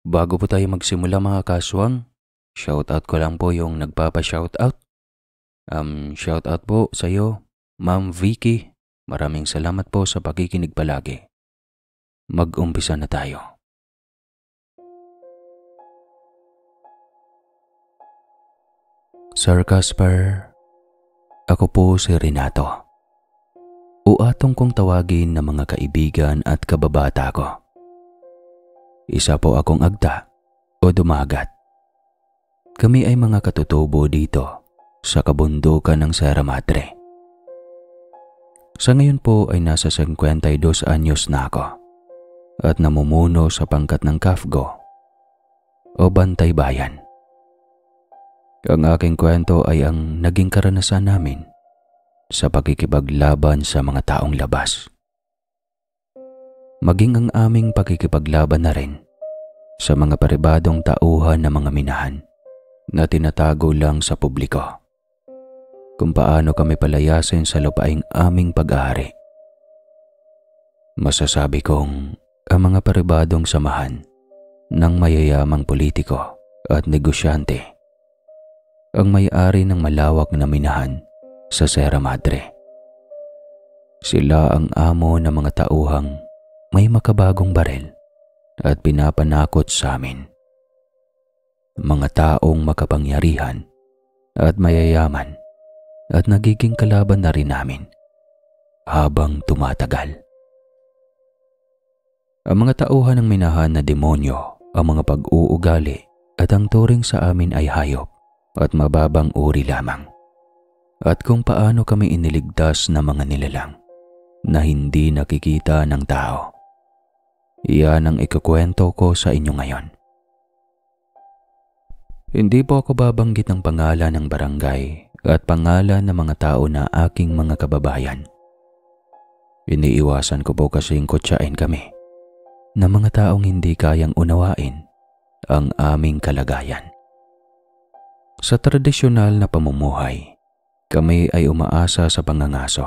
Bago po tayo magsimula mga kaswang, shoutout ko lang po yung nagpapa-shoutout. Shoutout po sa iyo, Ma'am Vicky. Maraming salamat po sa pakikinig palagi. Mag-umpisa na tayo. Sir Casper, ako po si Renato. Uatong kong tawagin na mga kaibigan at kababata ko. Isa po akong agta o dumagat. Kami ay mga katutubo dito sa kabundukan ng Sierra Madre. Sa ngayon po ay nasa 52 anyos na ako at namumuno sa pangkat ng KAFGO o Bantay Bayan. Ang aking kwento ay ang naging karanasan namin sa pakikipaglaban sa mga taong labas. Maging ang aming pakikipaglaban na rin sa mga paribadong tauhan na mga minahan na tinatago lang sa publiko. Kung paano kami palayasin sa lupaing aming pag-aari. Masasabi kong ang mga paribadong samahan ng mayayamang politiko at negosyante ang may-ari ng malawak na minahan sa Sierra Madre. Sila ang amo ng mga tauhang may makabagong baril at pinapanakot sa amin. Mga taong makapangyarihan at mayayaman at nagiging kalaban na rin namin habang tumatagal. Ang mga tauhan ng minahan na demonyo ang mga pag-uugali at ang turing sa amin ay hayop at mababang uri lamang. At kung paano kami iniligtas na mga nilalang na hindi nakikita ng tao. Iyan ang ikukwento ko sa inyo ngayon. Hindi po ako babanggit ng pangalan ng barangay at pangalan ng mga tao na aking mga kababayan. Iniiwasan ko po kasing kutsain kami na mga taong hindi kayang unawain ang aming kalagayan. Sa tradisyonal na pamumuhay, kami ay umaasa sa pangangaso,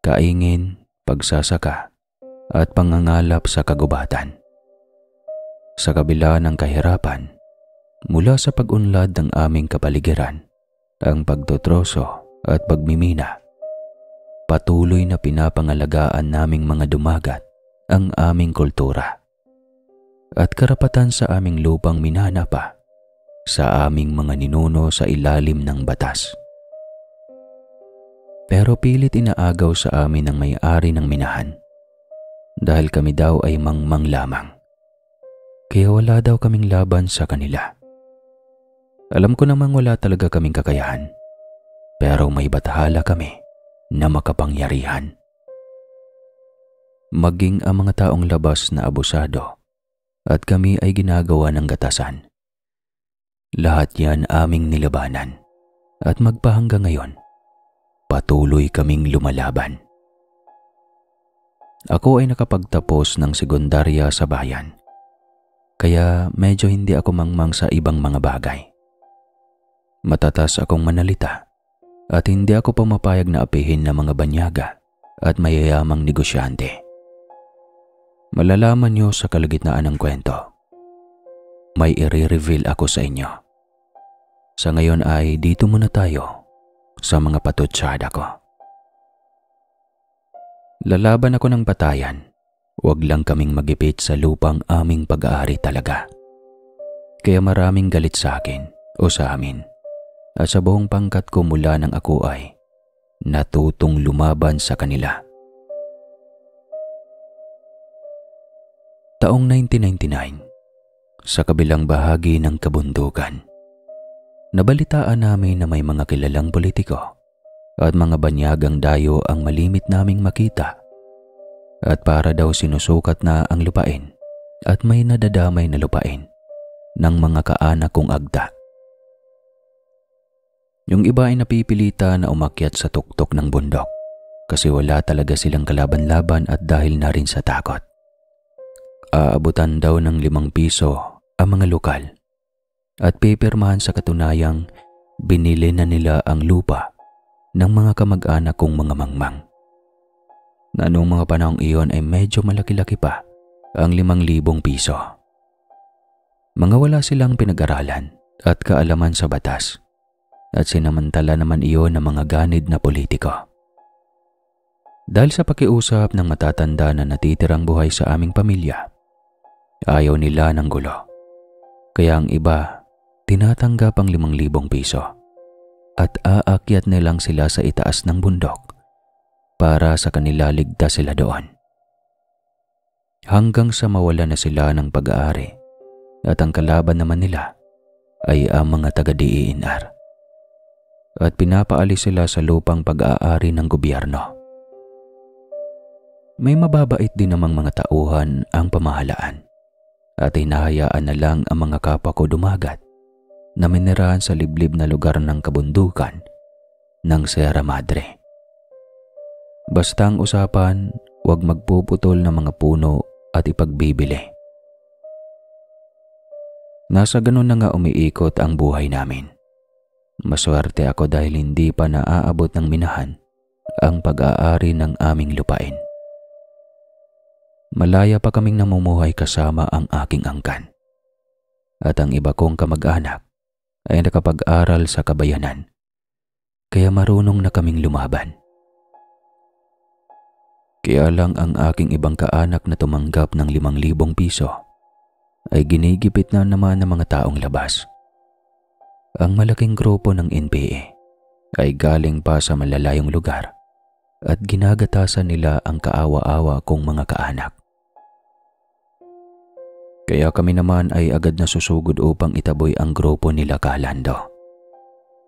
kaingin, pagsasaka, at pangangalap sa kagubatan. Sa kabila ng kahirapan, mula sa pag-unlad ng aming kapaligiran, ang pagtutroso at pagmimina, patuloy na pinapangalagaan naming mga dumagat ang aming kultura at karapatan sa aming lupang minana pa sa aming mga ninuno sa ilalim ng batas. Pero pilit inaagaw sa amin ng may-ari ng minahan dahil kami daw ay mangmang lamang. Kaya wala daw kaming laban sa kanila. Alam ko namang wala talaga kaming kakayahan, pero may batahala kami na makapangyarihan. Maging ang mga taong labas na abusado at kami ay ginagawa ng gatasan. Lahat yan aming nilabanan at magpahanggang ngayon, patuloy kaming lumalaban. Ako ay nakapagtapos ng sekundarya sa bayan, kaya medyo hindi ako mangmang sa ibang mga bagay. Matatas akong manalita at hindi ako pumapayag na apihin ng mga banyaga at mayayamang negosyante. Malalaman niyo sa kalagitnaan ng kwento. May i-reveal ako sa inyo. Sa ngayon ay dito muna tayo sa mga patutsada ko. Lalaban ako ng patayan. Huwag lang kaming magipit sa lupang aming pag-aari talaga. Kaya maraming galit sa akin o sa amin. At sa buong pangkat ko mula nang ako ay natutong lumaban sa kanila. Taong 1999, sa kabilang bahagi ng kabundukan, nabalitaan namin na may mga kilalang politiko at mga banyagang dayo ang malimit naming makita at para daw sinusukat na ang lupain at may nadadamay na lupain ng mga kaanak kong agta. Yung iba ay napipilita na umakyat sa tuktok ng bundok kasi wala talaga silang kalaban-laban at dahil na rin sa takot. Aabutan daw ng 5 piso ang mga lokal at pipirmahan sa katunayang binili na nila ang lupa ng mga kamag-anak kong mga mangmang. Na noong mga panahong iyon ay medyo malaki-laki pa ang 5,000 piso. Mga wala silang pinag-aralan at kaalaman sa batas at sinamantala naman iyon ng mga ganid na politiko. Dahil sa pakiusap ng matatanda na natitirang buhay sa aming pamilya, ayaw nila ng gulo. Kaya ang iba, tinatanggap ang 5,000 piso at aakyat nilang sila sa itaas ng bundok para sa kanila ligtas sila doon. Hanggang sa mawala na sila ng pag-aari at ang kalaban naman nila ay ang mga taga-DENR at pinapaalis sila sa lupang pag-aari ng gobyerno. May mababait din namang mga tauhan ang pamahalaan at hinahayaan na lang ang mga kapwa ko dumagat na minirahan sa liblib na lugar ng kabundukan ng Sierra Madre. Basta ang usapan, huwag magpuputol ng mga puno at ipagbibili. Nasa ganun na nga umiikot ang buhay namin. Maswerte ako dahil hindi pa naaabot ng minahan ang pag-aari ng aming lupain. Malaya pa kaming namumuhay kasama ang aking angkan. At ang iba kong kamag-anak ay nakapag-aral sa kabayanan, kaya marunong na kaming lumaban. Kaya lang ang aking ibang kaanak na tumanggap ng 5,000 piso ay ginigipit na naman ng mga taong labas. Ang malaking grupo ng NPA ay galing pa sa malalayong lugar at ginagatasan nila ang kaawa-awa kong mga kaanak. Kaya kami naman ay agad na susugod upang itaboy ang grupo nila Calando.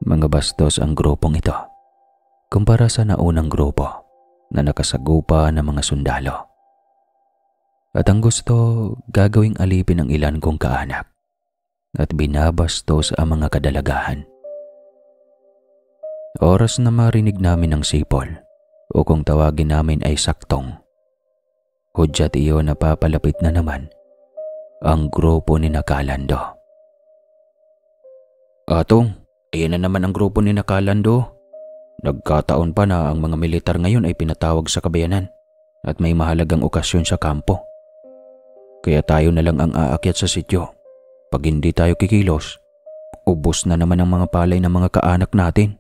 Mga bastos ang grupong ito kumpara sa naunang grupo na nakasagupa ng mga sundalo. At ang gusto, gagawing alipin ang ilan kong kaanak at binabastos ang mga kadalagahan. Oras na marinig namin ang sipol o kung tawagin namin ay saktong, hudyat iyon na papalapit na naman ang grupo ni Calando. Atong, ayan na naman ang grupo ni Calando. Nagkataon pa na ang mga militar ngayon ay pinatawag sa kabayanan at may mahalagang okasyon sa kampo. Kaya tayo na lang ang aakyat sa sityo. Pag hindi tayo kikilos, ubos na naman ang mga palay ng mga kaanak natin.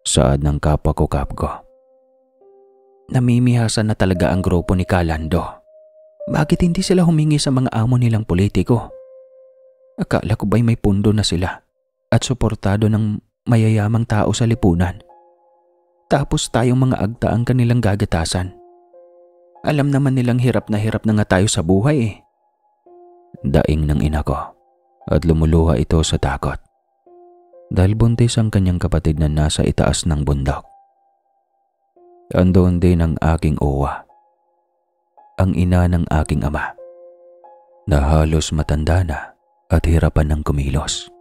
Saad ng kapwa ko Kapko. Namimihasan na talaga ang grupo ni Calando. Bakit hindi sila humingi sa mga amo nilang politiko? Akala ko ba'y may pundo na sila at suportado ng mayayamang tao sa lipunan? Tapos tayong mga agta ang kanilang gagatasan. Alam naman nilang hirap na nga tayo sa buhay eh. Daing ng ina ko at lumuluha ito sa takot dahil buntis ang kanyang kapatid na nasa itaas ng bundok. Andoon din ang aking uwa, ang ina ng aking ama, na halos matanda na at hirapan ng kumilos.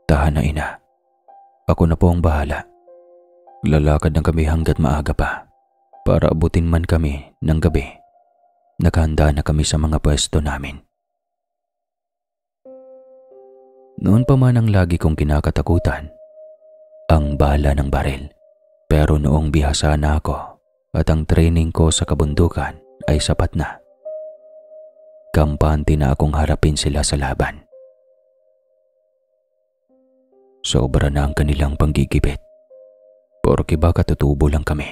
Tahan na ina, ako na po ang bahala. Lalakad na kami hanggat maaga pa para abutin man kami ng gabi. Nakahanda na kami sa mga pwesto namin. Noon pa man ang lagi kong kinakatakutan, ang bala ng baril. Pero noong bihasa na ako at ang training ko sa kabundukan ay sapat na, kampante na akong harapin sila sa laban. Sobra na ang kanilang panggigipit. Porke baka tutubo lang kami.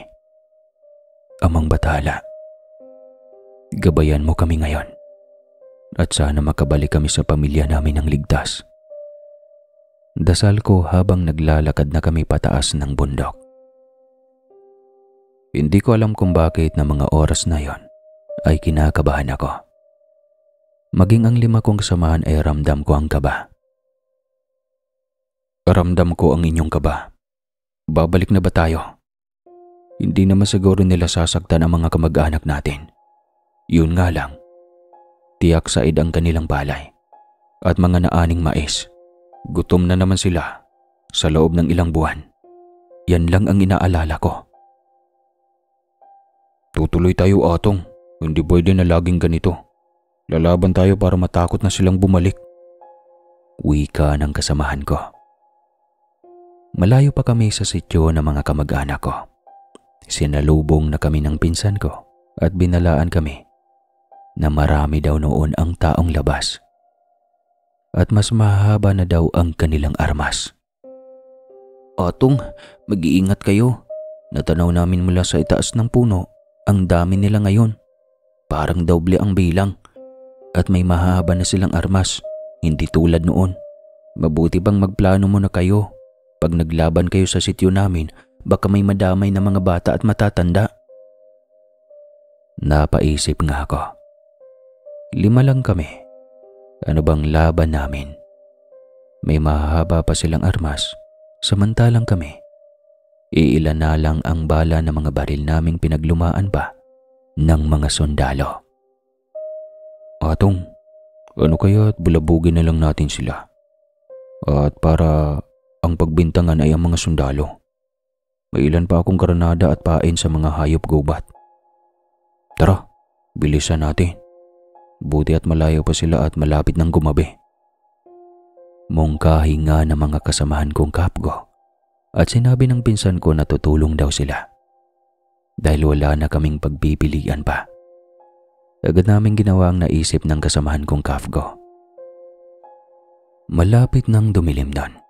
Amang Bathala, gabayan mo kami ngayon at sana makabalik kami sa pamilya namin ng ligtas. Dasal ko habang naglalakad na kami pataas ng bundok. Hindi ko alam kung bakit na mga oras na yon ay kinakabahan ako. Maging ang 5 kong kasamahan ay ramdam ko ang kaba. Ramdam ko ang inyong kaba. Babalik na ba tayo? Hindi naman siguro nila sasaktan ang mga kamag-anak natin. Yun nga lang, tiyak said ang kanilang palay at mga naaning mais. Gutom na naman sila sa loob ng ilang buwan. Yan lang ang inaalala ko. Tutuloy tayo atong, hindi pwede na laging ganito. Lalaban tayo para matakot na silang bumalik. Wika ng kasamahan ko. Malayo pa kami sa sityo ng mga kamag-anak ko. Sinalubong na kami ng pinsan ko at binalaan kami na marami daw noon ang taong labas at mas mahaba na daw ang kanilang armas. Atong, mag-iingat kayo. Natanaw namin mula sa itaas ng puno. Ang dami nila ngayon. Parang doble ang bilang. At may mahaba na silang armas. Hindi tulad noon. Mabuti bang magplano muna kayo. Pag naglaban kayo sa sityo namin, baka may madamay na mga bata at matatanda. Napaisip nga ako. 5 lang kami. Ano bang laban namin? May mahaba pa silang armas. Samantalang kami, iilan na lang ang bala ng mga baril naming pinaglumaan pa ng mga sundalo. Atong, ano kaya't bulabugin na lang natin sila? At para ang pagbintangan ay ang mga sundalo. May ilan pa akong granada at pain sa mga hayop gubat. Tara, bilisan natin. Buti at malayo pa sila at malapit ng gumabi. Mungkahi nga ng mga kasamahan kong kapgo at sinabi ng pinsan ko na tutulong daw sila. Dahil wala na kaming pagpipilian pa. Agad naming ginawa ang naisip ng kasamahan kong kapgo. Malapit nang dumilim nun,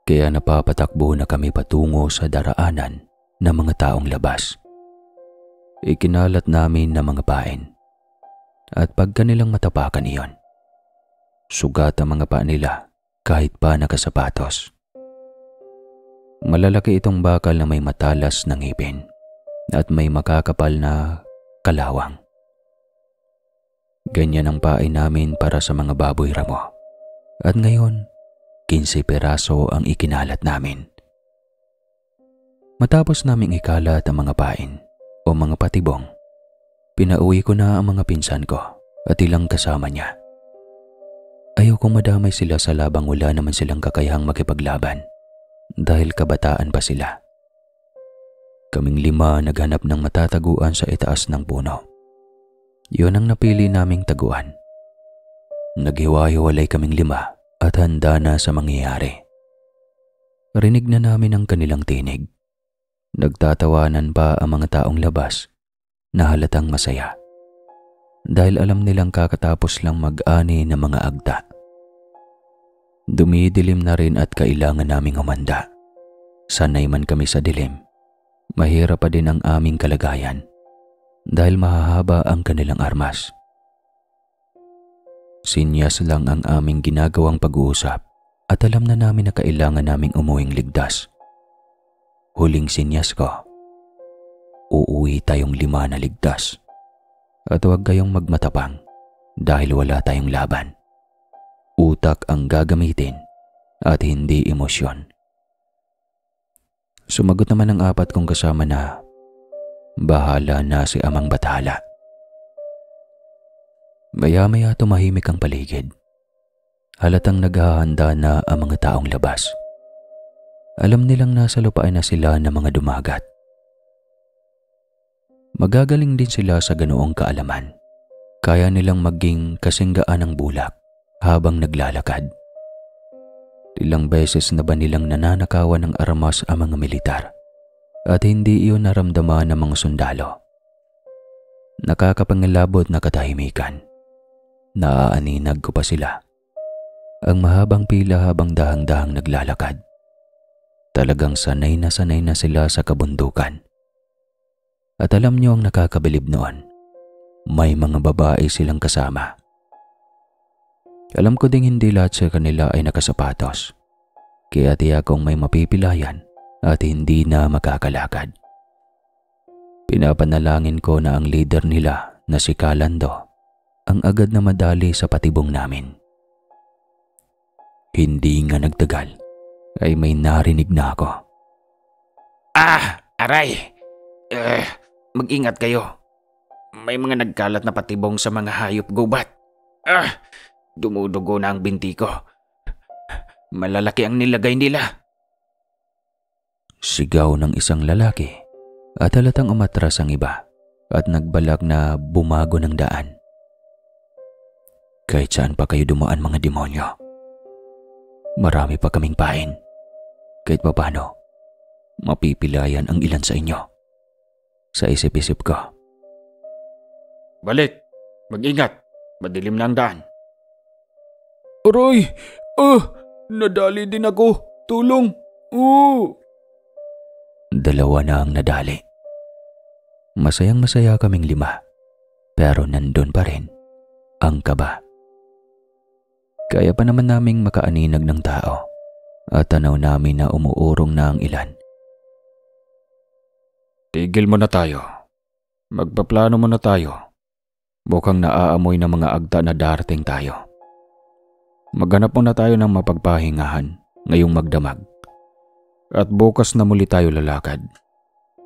kaya napapatakbo na kami patungo sa daraanan ng mga taong labas. Ikinalat namin ng mga pain at pagka nilang matapakan iyon, sugat ang mga paa nila kahit pa nakasapatos. Malalaki itong bakal na may matalas na ngipin at may makakapal na kalawang. Ganyan ang pain namin para sa mga baboy ramo. At ngayon, 15 peraso ang ikinalat namin. Matapos naming ikalat ang mga pain o mga patibong, pinauwi ko na ang mga pinsan ko at ilang kasama niya. Ayaw kong madamay sila sa labang wala naman silang kakayahang makipaglaban dahil kabataan pa sila. Kaming 5 naghanap ng matataguan sa itaas ng puno. Yun ang napili naming taguan. Naghiwa-hiwalay kaming 5 at handa na sa mangyayari. Rinig na namin ang kanilang tinig. Nagtatawanan pa ang mga taong labas na halatang masaya. Dahil alam nilang kakatapos lang mag-ani ng mga agta. Dumidilim na rin at kailangan naming humanda. Sanay man kami sa dilim, mahirap pa din ang aming kalagayan dahil mahahaba ang kanilang armas. Sinyas lang ang aming ginagawang pag-uusap at alam na namin na kailangan naming umuwing ligtas. Huling sinyas ko, uuwi tayong 5 na ligtas. At huwag kayong magmatapang dahil wala tayong laban. Utak ang gagamitin at hindi emosyon. Sumagot naman ang 4 kong kasama na bahala na si Amang Bathala. Maya-maya tumahimik ang paligid. Halatang naghahanda na ang mga taong labas. Alam nilang nasa lupain na sila ng mga dumagat. Magagaling din sila sa ganoong kaalaman. Kaya nilang maging kasinggaan ng bulak habang naglalakad. Ilang beses na ba nilang nananakawan ng armas ang mga militar at hindi iyon naramdaman ng mga sundalo. Nakakapangilabot na katahimikan. Naaaninag ko pa sila. Ang mahabang pila habang dahang-dahang naglalakad. Talagang sanay na sila sa kabundukan. At alam niyo ang nakakabilib noon, may mga babae silang kasama. Alam ko ding hindi lahat sa kanila ay nakasapatos, kaya tiyak kong may mapipilayan at hindi na makakalakad. Pinapanalangin ko na ang leader nila na si Kalando ang agad na madali sa patibong namin. Hindi nga nagtagal ay may narinig na ako. Aray! Mag-ingat kayo. May mga nagkalat na patibong sa mga hayop gubat. Dumudugo na ang binti ko. Malalaki ang nilagay nila. Sigaw ng isang lalaki at halatang umatras ang iba at nagbalak na bumago ng daan. Kahit saan pa kayo dumaan mga demonyo. Marami pa kaming pain. Kahit papano, mapipilayan ang ilan sa inyo. Sa isip-isip ko. Balik! Mag-ingat, madilim na ang daan. Aray! Nadali din ako. Tulong! Dalawa na ang nadali. Masayang-masaya kaming 5, pero nandun pa rin ang kaba. Kaya pa naman naming makaaninag ng tao at tanaw namin na umuurong na ang ilan. Tigil mo na tayo. Magpaplano muna tayo. Mukhang naaamoy ng mga agta na darating tayo. Maghanap muna tayo ng mapagpahingahan ngayong magdamag. At bukas na muli tayo lalakad.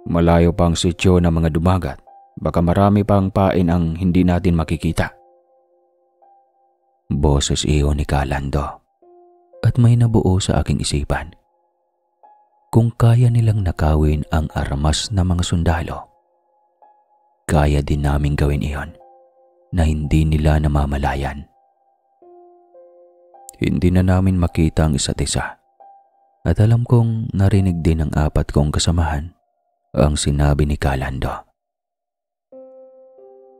Malayo pa ang sityo ng mga dumagat. Baka marami pang pain ang hindi natin makikita. Boses iyon ni Kalando. At may nabuo sa aking isipan. Kung kaya nilang nakawin ang armas ng mga sundalo, kaya din naming gawin iyon na hindi nila namamalayan. Hindi na namin makita ang isa't isa. At alam kong narinig din ng 4 kong kasamahan ang sinabi ni Kalando.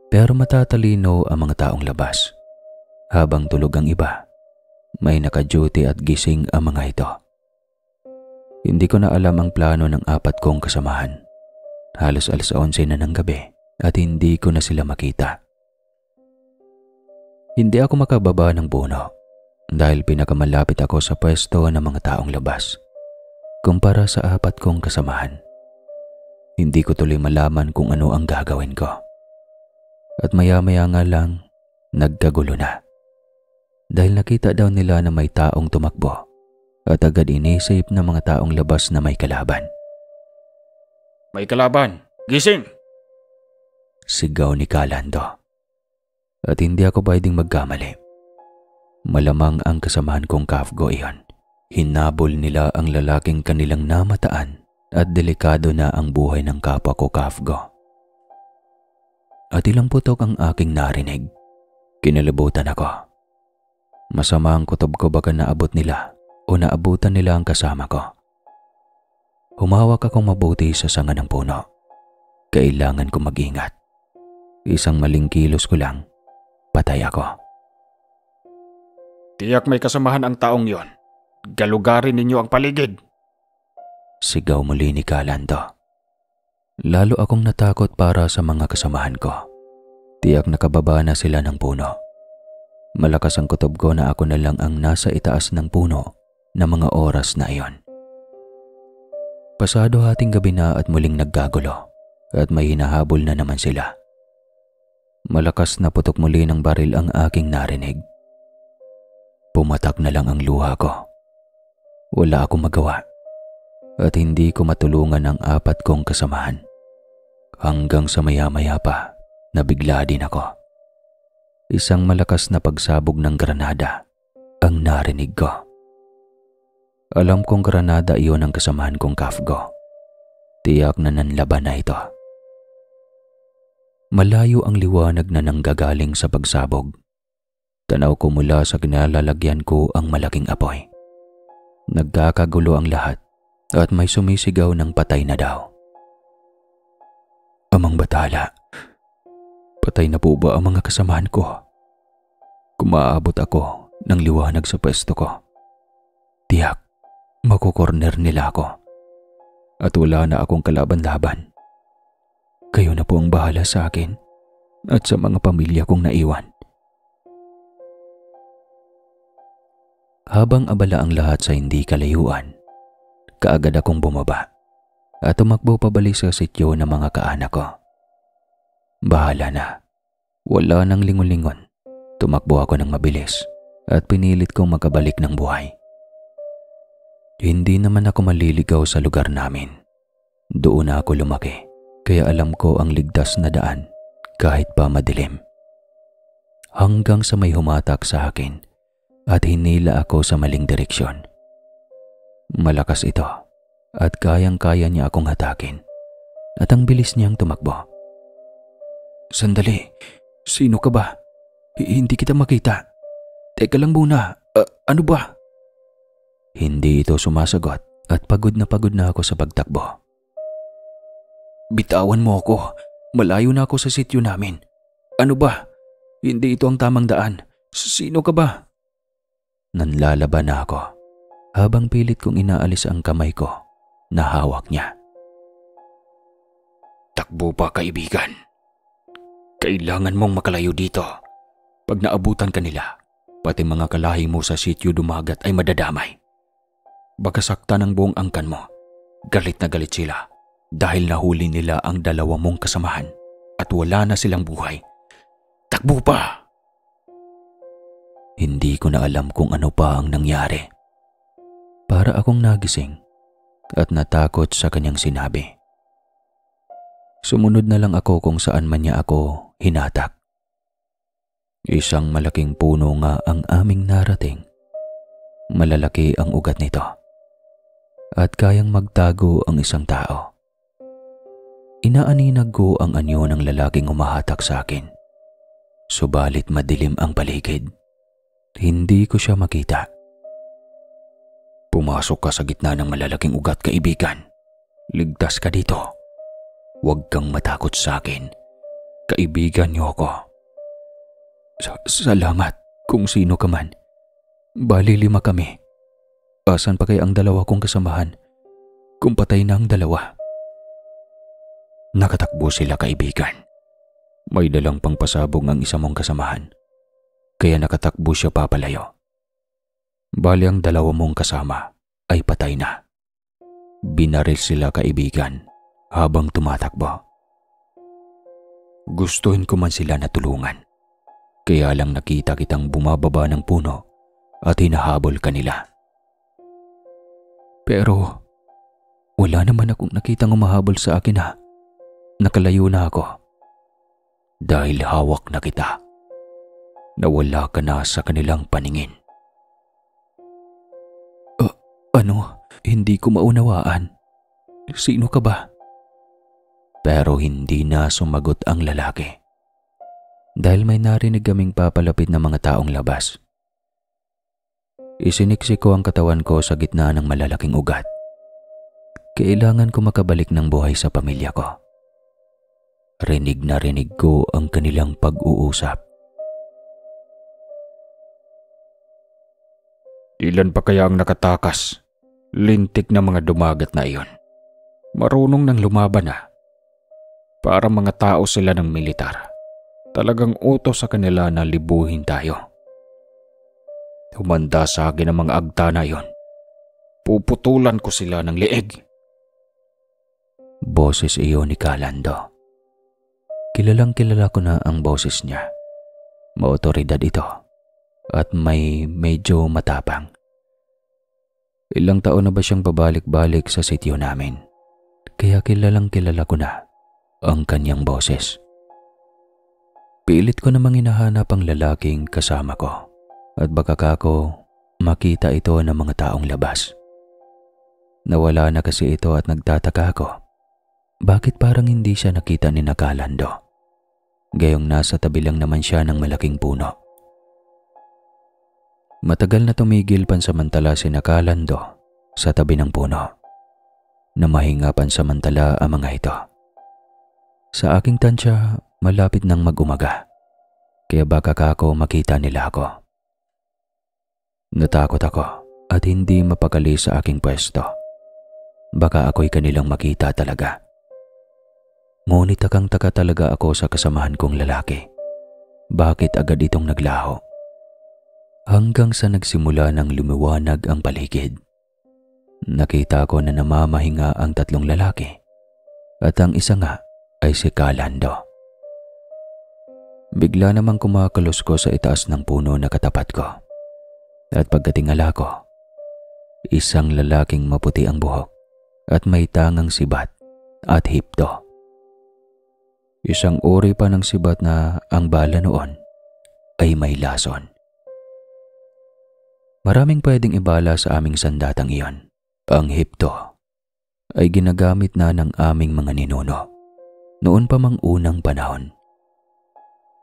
Pero matatalino ang mga taong labas. Habang tulog ang iba, may naka-duty at gising ang mga ito. Hindi ko na alam ang plano ng 4 kong kasamahan. Halos 11:00 na ng gabi at hindi ko na sila makita. Hindi ako makababa ng puno dahil pinakamalapit ako sa pwesto ng mga taong labas kumpara sa 4 kong kasamahan. Hindi ko tuloy malaman kung ano ang gagawin ko. At maya-maya nga lang, nagkagulo na. Dahil nakita daw nila na may taong tumakbo at agad inisip ng mga taong labas na may kalaban. May kalaban! Gising! Sigaw ni Kalando. At hindi ako pwedeng magkamali. Malamang ang kasamahan kong Kafgo iyon. Hinabol nila ang lalaking kanilang namataan at delikado na ang buhay ng kapwa ko Kafgo. At ilang putok ang aking narinig. Kinalabutan ako. Masama ang kutob ko baka naabot nila o naabutan nila ang kasama ko. Humawak akong mabuti sa sanga ng puno. Kailangan ko mag-ingat. Isang maling kilos ko lang, patay ako. Tiyak may kasamahan ang taong yon. Galugarin ninyo ang paligid. Sigaw muli ni Kalando. Lalo akong natakot para sa mga kasamahan ko. Tiyak nakababa na sila ng puno. Malakas ang kutob ko na ako na lang ang nasa itaas ng puno na mga oras na iyon. Pasado hating gabi na at muling nagkagulo at may hinahabol na naman sila. Malakas na putok muli ng baril ang aking narinig. Pumatak na lang ang luha ko. Wala akong magawa at hindi ko matulungan ang 4 kong kasamahan. Hanggang sa maya-maya pa, nabigla din ako. Isang malakas na pagsabog ng granada ang narinig ko. Alam kong granada iyon ang kasamahan kong Kafgo. Tiyak na nanlaban na ito. Malayo ang liwanag na nanggagaling sa pagsabog. Tanaw ko mula sa kinalalagyan ko ang malaking apoy. Nagkakagulo ang lahat at may sumisigaw ng patay na daw. Amang batala, patay na po ba ang mga kasamahan ko? Kumaabot ako ng liwanag sa pwesto ko. Tiyak, makukorner nila ako. At wala na akong kalaban-laban. Kayo na po ang bahala sa akin at sa mga pamilya kong naiwan. Habang abala ang lahat sa hindi kalayuan, kaagad akong bumaba at tumakbo pabalik sa sityo ng mga kaanak ko. Bahala na. Wala nang lingon-lingon. Tumakbo ako ng mabilis at pinilit kong makabalik ng buhay. Hindi naman ako maliligaw sa lugar namin. Doon na ako lumaki, kaya alam ko ang ligtas na daan kahit pa madilim. Hanggang sa may humatak sa akin at hinila ako sa maling direksyon. Malakas ito at kayang-kaya niya akong hatakin at ang bilis niyang tumakbo. Sandali, sino ka ba? Hindi kita makita. Teka lang muna, ano ba? Hindi ito sumasagot at pagod na ako sa pagtakbo. Bitawan mo ako, malayo na ako sa sityo namin. Ano ba? Hindi ito ang tamang daan. Sino ka ba? Nanlalaban na ako habang pilit kong inaalis ang kamay ko na hawak niya. Takbo pa, kaibigan. Kailangan mong makalayo dito. Pag naabutan ka nila, pati mga kalahi mo sa sityo dumagat ay madadamay. Baka saktan ang buong angkan mo. Galit na galit sila dahil nahuli nila ang 2 mong kasamahan at wala na silang buhay. Takbo pa! Hindi ko na alam kung ano pa ang nangyari. Para akong nagising at natakot sa kanyang sinabi. Sumunod na lang ako kung saan man niya ako hinatak. Isang malaking puno nga ang aming narating. Malalaki ang ugat nito at kayang magtago ang isang tao. Inaaninag ko ang anyo ng lalaking umahatak sa akin. Subalit madilim ang paligid. Hindi ko siya makita. Pumasok ka sa gitna ng malalaking ugat, kaibigan. Ligtas ka dito. Huwag kang matakot sa akin. Kaibigan niyo ako. Salamat kung sino ka man. Bali 5 kami. Asan pa kaya ang 2 kong kasamahan kung patay na ang 2? Nakatakbo sila, kaibigan. May dalang pangpasabog ang isa mong kasamahan. Kaya nakatakbo siya papalayo. Bali ang 2 mong kasama ay patay na. Binaril sila, kaibigan, habang tumatakbo. Gustuhin ko man sila na tulungan. Kaya lang nakita kitang bumababa ng puno at hinahabol ka nila. Pero wala naman akong nakitang umahabol sa akin ha. Nakalayo na ako. Dahil hawak na kita. Nawala ka na sa kanilang paningin. Ano? Hindi ko maunawaan. Sino ka ba? Pero hindi na sumagot ang lalaki. Dahil may narinig kaming papalapit na mga taong labas. Isiniksik ko ang katawan ko sa gitna ng malalaking ugat. Kailangan ko makabalik ng buhay sa pamilya ko. Rinig na rinig ko ang kanilang pag-uusap. Ilan pa kaya ang nakatakas? Lintik na mga dumagat na iyon. Marunong nang lumaban na. Para mga tao sila ng militar. Talagang utos sa kanila na libuhin tayo. Humanda sa akin ang mga agta na iyon. Puputulan ko sila ng leeg. Boses iyon ni Calando. Kilalang kilala ko na ang boses niya. Maotoridad ito at may medyo matapang. Ilang taon na ba siyang babalik-balik sa sityo namin, kaya kilalang kilala ko na ang kanyang boses. Pilit ko namang hinahanap ang lalaking kasama ko at baka kako makita ito ng mga taong labas. Nawala na kasi ito at nagtataka ako. Bakit parang hindi siya nakita ni Calando? Gayong nasa tabi lang naman siya ng malaking puno. Matagal na tumigil pansamantala si Calando sa tabi ng puno. Namahinga pansamantala ang mga ito. Sa aking tansya, malapit nang mag-umaga. Kaya baka kako makita nila ako. Natakot ako at hindi mapakali sa aking pwesto. Baka ako'y kanilang makita talaga. Ngunit takang-taka talaga ako sa kasamahan kong lalaki. Bakit agad itong naglaho? Hanggang sa nagsimula ng lumiwanag ang paligid. Nakita ko na namamahinga ang 3 lalaki at ang isa nga ay si Calando. Bigla namang kumakalos ko sa itaas ng puno na katapat ko. At pagkatingala ko, isang lalaking maputi ang buhok at may tangang sibat at hipto. Isang uri pa ng sibat na ang bala noon ay may lason. Maraming pwedeng ibala sa aming sandatang iyon. Ang hipto ay ginagamit na ng aming mga ninuno noon pa mang unang panahon.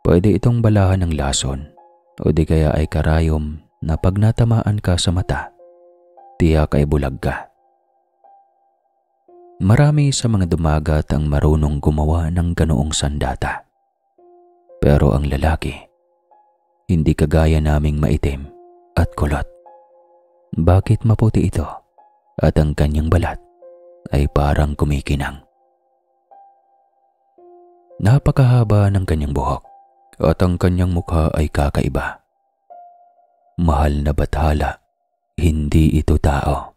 Pwede itong balahan ng lason o di kaya ay karayom na pag natamaan ka sa mata, tiyak ay bulag ka. Marami sa mga dumagat ang marunong gumawa ng ganoong sandata. Pero ang lalaki hindi kagaya naming maitim at kulot. Bakit maputi ito at ang kanyang balat ay parang kumikinang? Napakahaba ng kanyang buhok at ang kanyang mukha ay kakaiba. Mahal na bathala, hindi ito tao.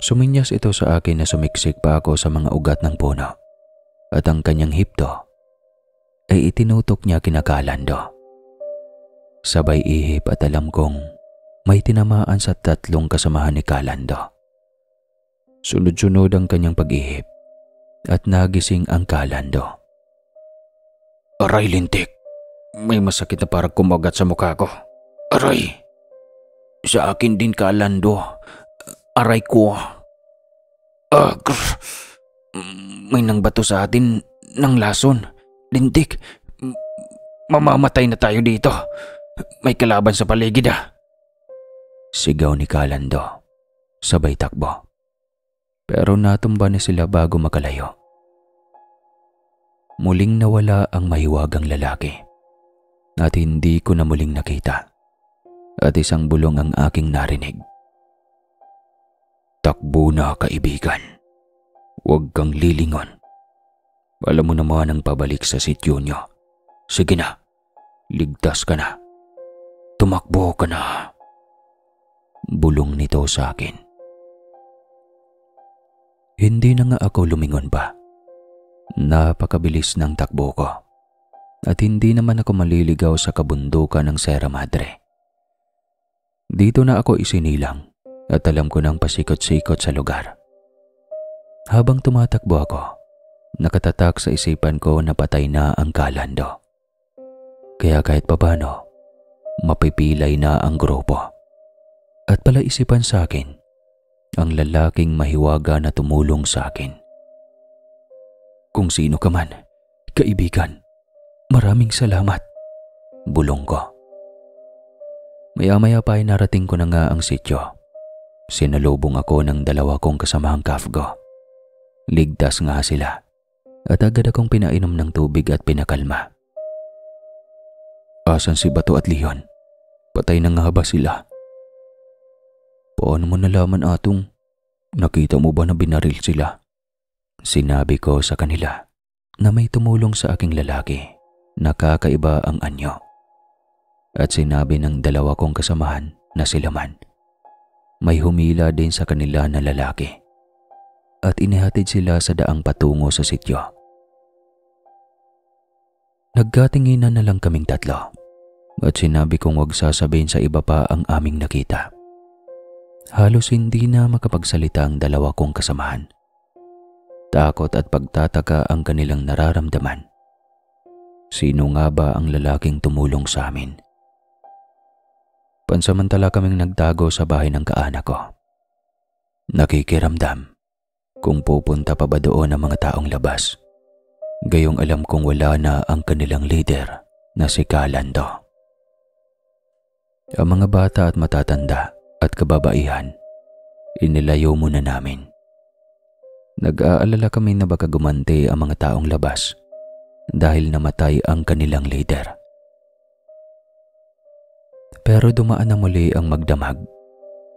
Suminyas ito sa akin na sumiksik pa ako sa mga ugat ng puno at ang kanyang hipto ay itinutok niya kina Kalando. Sabay ihip at alam kong may tinamaan sa 3 kasamahan ni Kalando. Sunod-sunod ang kanyang pag-ihip at nagising ang Kalando. Aray, lintik. May masakit na parang kumagat sa mukha ko. Aray! Sa akin din, Kalando. Aray ko. May nangbato sa atin ng lason. Lintik. Mamamatay na tayo dito. May kalaban sa paligid Sigaw ni Kalando. Sabay takbo. Pero natumba na sila bago makalayo. Muling nawala ang mahiwagang lalaki at hindi ko na muling nakita at isang bulong ang aking narinig. Takbo na, kaibigan. Huwag kang lilingon. Alam mo naman ang pabalik sa sityo nyo. Sige na, ligtas ka na. Tumakbo ka na. Bulong nito sa akin. Hindi na nga ako lumingon pa. Napakabilis ng takbo ko at hindi naman ako maliligaw sa kabundukan ng Sierra Madre. Dito na ako isinilang at alam ko nang pasikot-sikot sa lugar. Habang tumatakbo ako, nakatatak sa isipan ko na patay na ang Kalando. Kaya kahit papano, mapipilay na ang grupo. At palaisipan sa akin ang lalaking mahiwaga na tumulong sa akin. Kung sino ka man, kaibigan, maraming salamat. Bulong ko. Maya-maya pa ay narating ko na nga ang sityo. Sinalubong ako ng 2 kong kasamahang Kafgo. Ligtas nga sila at agad akong pinainom ng tubig at pinakalma. Asan si Bato at Leon? Patay na nga ba sila? Paano mo nalaman, Atong? Nakita mo ba na binaril sila? Sinabi ko sa kanila na may tumulong sa aking lalaki na kakaiba ang anyo. At sinabi ng 2 kong kasamahan na sila man, may humila din sa kanila na lalaki. At inihatid sila sa daang patungo sa sityo. Nagkatinginan na lang kaming 3 at sinabi kong huwag sasabihin sa iba pa ang aming nakita. Halos hindi na makapagsalita ang 2 kong kasamahan. Takot at pagtataka ang kanilang nararamdaman. Sino nga ba ang lalaking tumulong sa amin? Pansamantala kaming nagtago sa bahay ng kaanak ko. Nakikiramdam kung pupunta pa ba doon ang mga taong labas. Gayong alam kong wala na ang kanilang leader na si Kalando. Ang mga bata at matatanda at kababaihan, inilayo muna namin. Nag-aalala kami na baka gumanti ang mga taong labas dahil namatay ang kanilang leader. Pero dumaan na muli ang magdamag.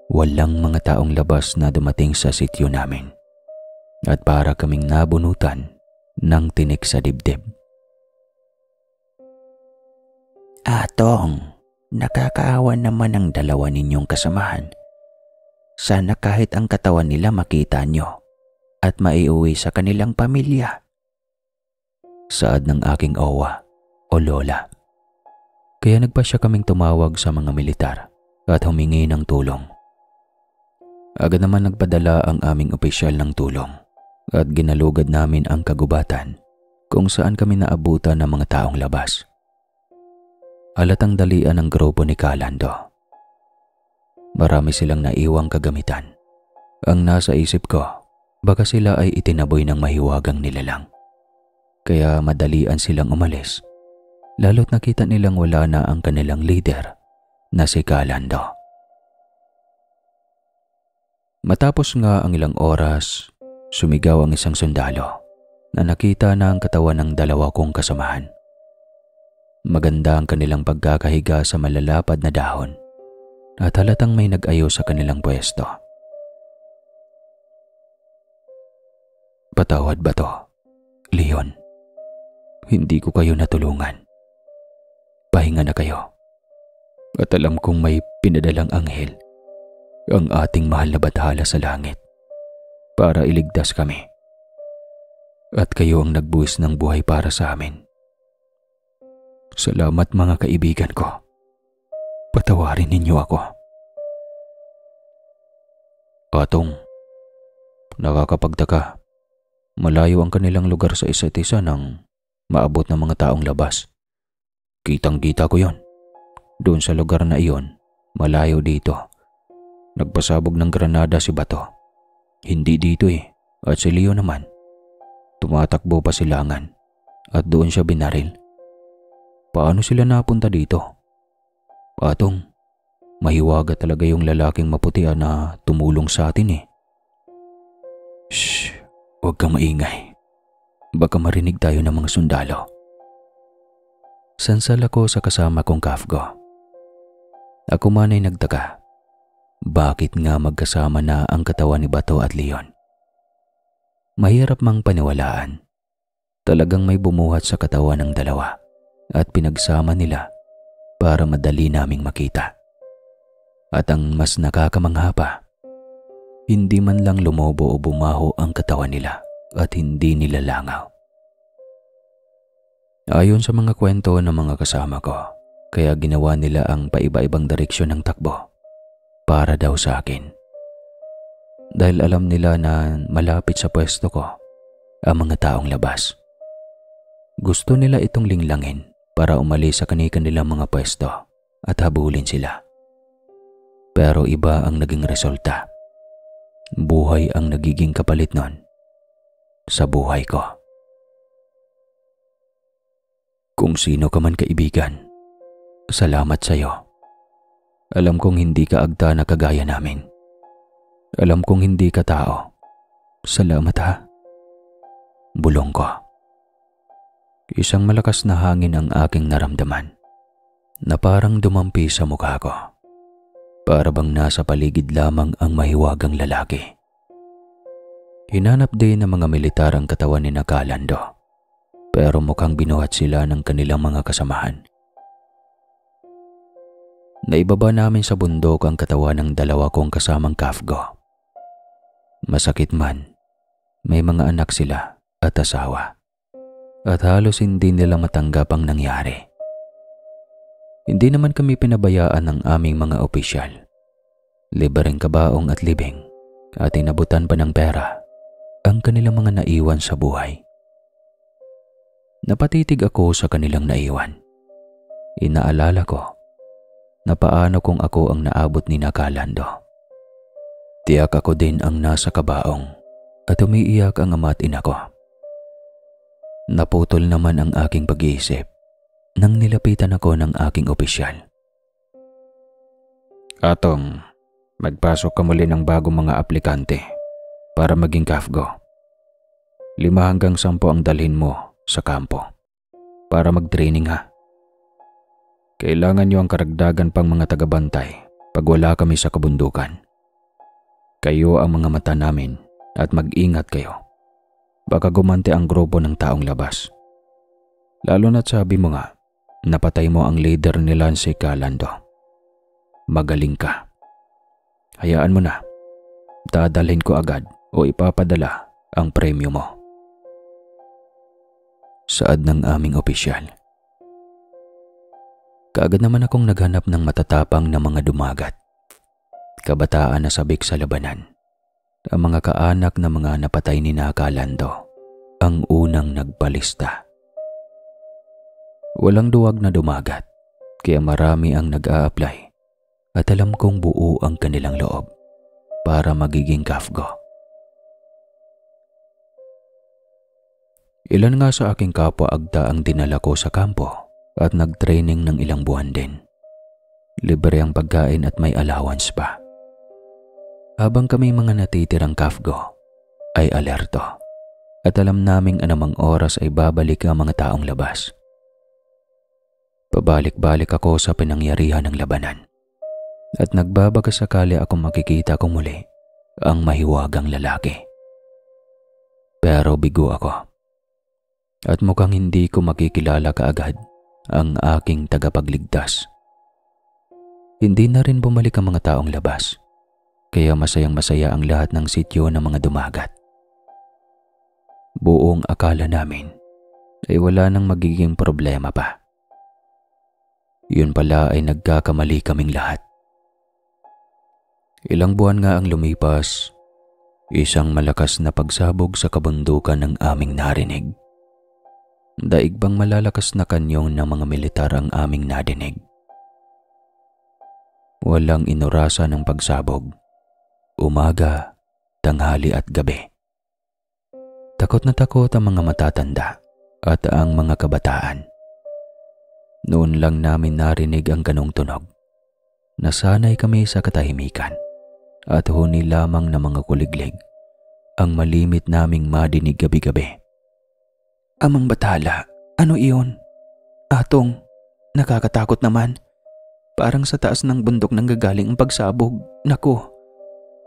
Walang mga taong labas na dumating sa sityo namin at para kaming nabunutan ng tinik sa dibdib. Atong, nakakaawa naman ang 2 ninyong kasamahan. Sana kahit ang katawan nila makita nyo at maiuwi sa kanilang pamilya. Saad ng aking owa o lola. Kaya nagpasya kaming tumawag sa mga militar at humingi ng tulong. Agad naman nagpadala ang aming opisyal ng tulong at ginalugad namin ang kagubatan kung saan kami naabutan ng mga taong labas. Halatang dalian ang grupo ni Kalando. Marami silang naiwang kagamitan. Ang nasa isip ko, baka sila ay itinaboy ng mahiwagang nilalang. Kaya madalian silang umalis, lalo't nakita nilang wala na ang kanilang leader na si Kalando. Matapos nga ang ilang oras, sumigaw ang isang sundalo na nakita na ang katawan ng 2 kong kasamahan. Maganda ang kanilang pagkakahiga sa malalapad na dahon at halatang may nag-ayos sa kanilang pwesto. Patawad ba to, Leon? Hindi ko kayo natulungan. Pahinga na kayo. At alam kong may pinadalang anghel, ang ating mahal na bathala sa langit, para iligtas kami. At kayo ang nagbuhis ng buhay para sa amin. Salamat mga kaibigan ko. Patawarin ninyo ako. Atong, nakakapagtaka. Malayo ang kanilang lugar sa isa't isa nang maabot ng mga taong labas. Kitang-kita ko yon. Doon sa lugar na iyon, malayo dito. Nagpasabog ng granada si Bato. Hindi dito eh. At si Leo naman. Tumatakbo pa silangan at doon siya binaril. Paano sila napunta dito? Atong, mahiwaga talaga yung lalaking maputi na tumulong sa atin eh. Shh, huwag kang maingay. Baka marinig tayo ng mga sundalo. Sansal ako sa kasama kong kafgo. Ako man ay nagtaka. Bakit nga magkasama na ang katawan ni Bato at Leon? Mahirap mang paniwalaan. Talagang may bumuhat sa katawan ng dalawa at pinagsama nila para madali naming makita. At ang mas nakakamangha pa, hindi man lang lumobo o bumaho ang katawan nila at hindi nila langaw. Ayon sa mga kwento ng mga kasama ko, kaya ginawa nila ang paiba-ibang direksyon ng takbo para daw sa akin. Dahil alam nila na malapit sa pwesto ko ang mga taong labas. Gusto nila itong linglangin para umalis sa kanilang mga pwesto at habulin sila. Pero iba ang naging resulta. Buhay ang nagiging kapalit nun sa buhay ko. Kung sino ka man kaibigan, salamat sa iyo. Alam kong hindi ka agta na kagaya namin. Alam kong hindi ka tao. Salamat ha. Bulong ko. Isang malakas na hangin ang aking naramdaman na parang dumampi sa mukha ko. Para bang nasa paligid lamang ang mahiwagang lalaki. Hinanap din ng mga militar ang katawan ni Calando, pero mukhang binuhat sila ng kanilang mga kasamahan. Naibaba namin sa bundok ang katawan ng dalawa kong kasamang kafgo. Masakit man, may mga anak sila at asawa, at halos hindi nila matanggap ang nangyari. Hindi naman kami pinabayaan ng aming mga opisyal. Libreng kabaong at libing at inabutan pa ng pera ang kanilang mga naiwan sa buhay. Napatitig ako sa kanilang naiwan. Inaalala ko na paano kung ako ang naabot ni Calando. Tiyak ako din ang nasa kabaong at umiiyak ang ama at ina ko. Naputol naman ang aking pag-iisip nang nilapitan ako ng aking opisyal. Atong, magpasok ka muli ng bagong mga aplikante para maging kafgo. 5 hanggang 10 ang dalhin mo sa kampo para mag-training ha. Kailangan nyo ang karagdagan pang mga tagabantay pag wala kami sa kabundukan. Kayo ang mga mata namin at mag-ingat kayo. Baka gumante ang grupo ng taong labas. Lalo na't sabi mo nga, napatay mo ang leader nila si Calando. Magaling ka. Hayaan mo na. Dadalhin ko agad o ipapadala ang premyo mo. Saad ng aming opisyal. Kaagad naman akong naghanap ng matatapang na mga dumagat. Kabataan na sabik sa labanan. Ang mga kaanak na mga napatay ni Calando ang unang nagpalista. Walang duwag na dumagat, kaya marami ang nag-a-apply at alam kong buo ang kanilang loob para magiging kafgo. Ilan nga sa aking kapwa agda ang dinala ko sa kampo at nag-training ng ilang buwan din. Libre ang pagkain at may allowance pa. Habang kami mga natitirang kafgo ay alerto at alam naming anumang oras ay babalik ang mga taong labas. Pabalik-balik ako sa pinangyarihan ng labanan at nagbabakasakali akong makikita ko muli ang mahiwagang lalaki. Pero bigo ako at mukhang hindi ko makikilala kaagad ang aking tagapagligtas. Hindi na rin bumalik ang mga taong labas, kaya masayang-masaya ang lahat ng sityo ng mga dumagat. Buong akala namin ay wala nang magiging problema pa. Yun pala ay nagkakamali kaming lahat. Ilang buwan nga ang lumipas, isang malakas na pagsabog sa kabundukan ng aming narinig. Daig bang malalakas na kanyong ng mga militar ang aming nadinig. Walang inurasa ng pagsabog, umaga, tanghali at gabi. Takot na takot ang mga matatanda at ang mga kabataan. Noon lang namin narinig ang ganong tunog. Nasanay kami sa katahimikan at huni lamang ng mga kuliglig ang malimit naming madinig gabi-gabi. Amang bathala, ano iyon? Atong, nakakatakot naman. Parang sa taas ng bundok nang gagaling ang pagsabog. Naku,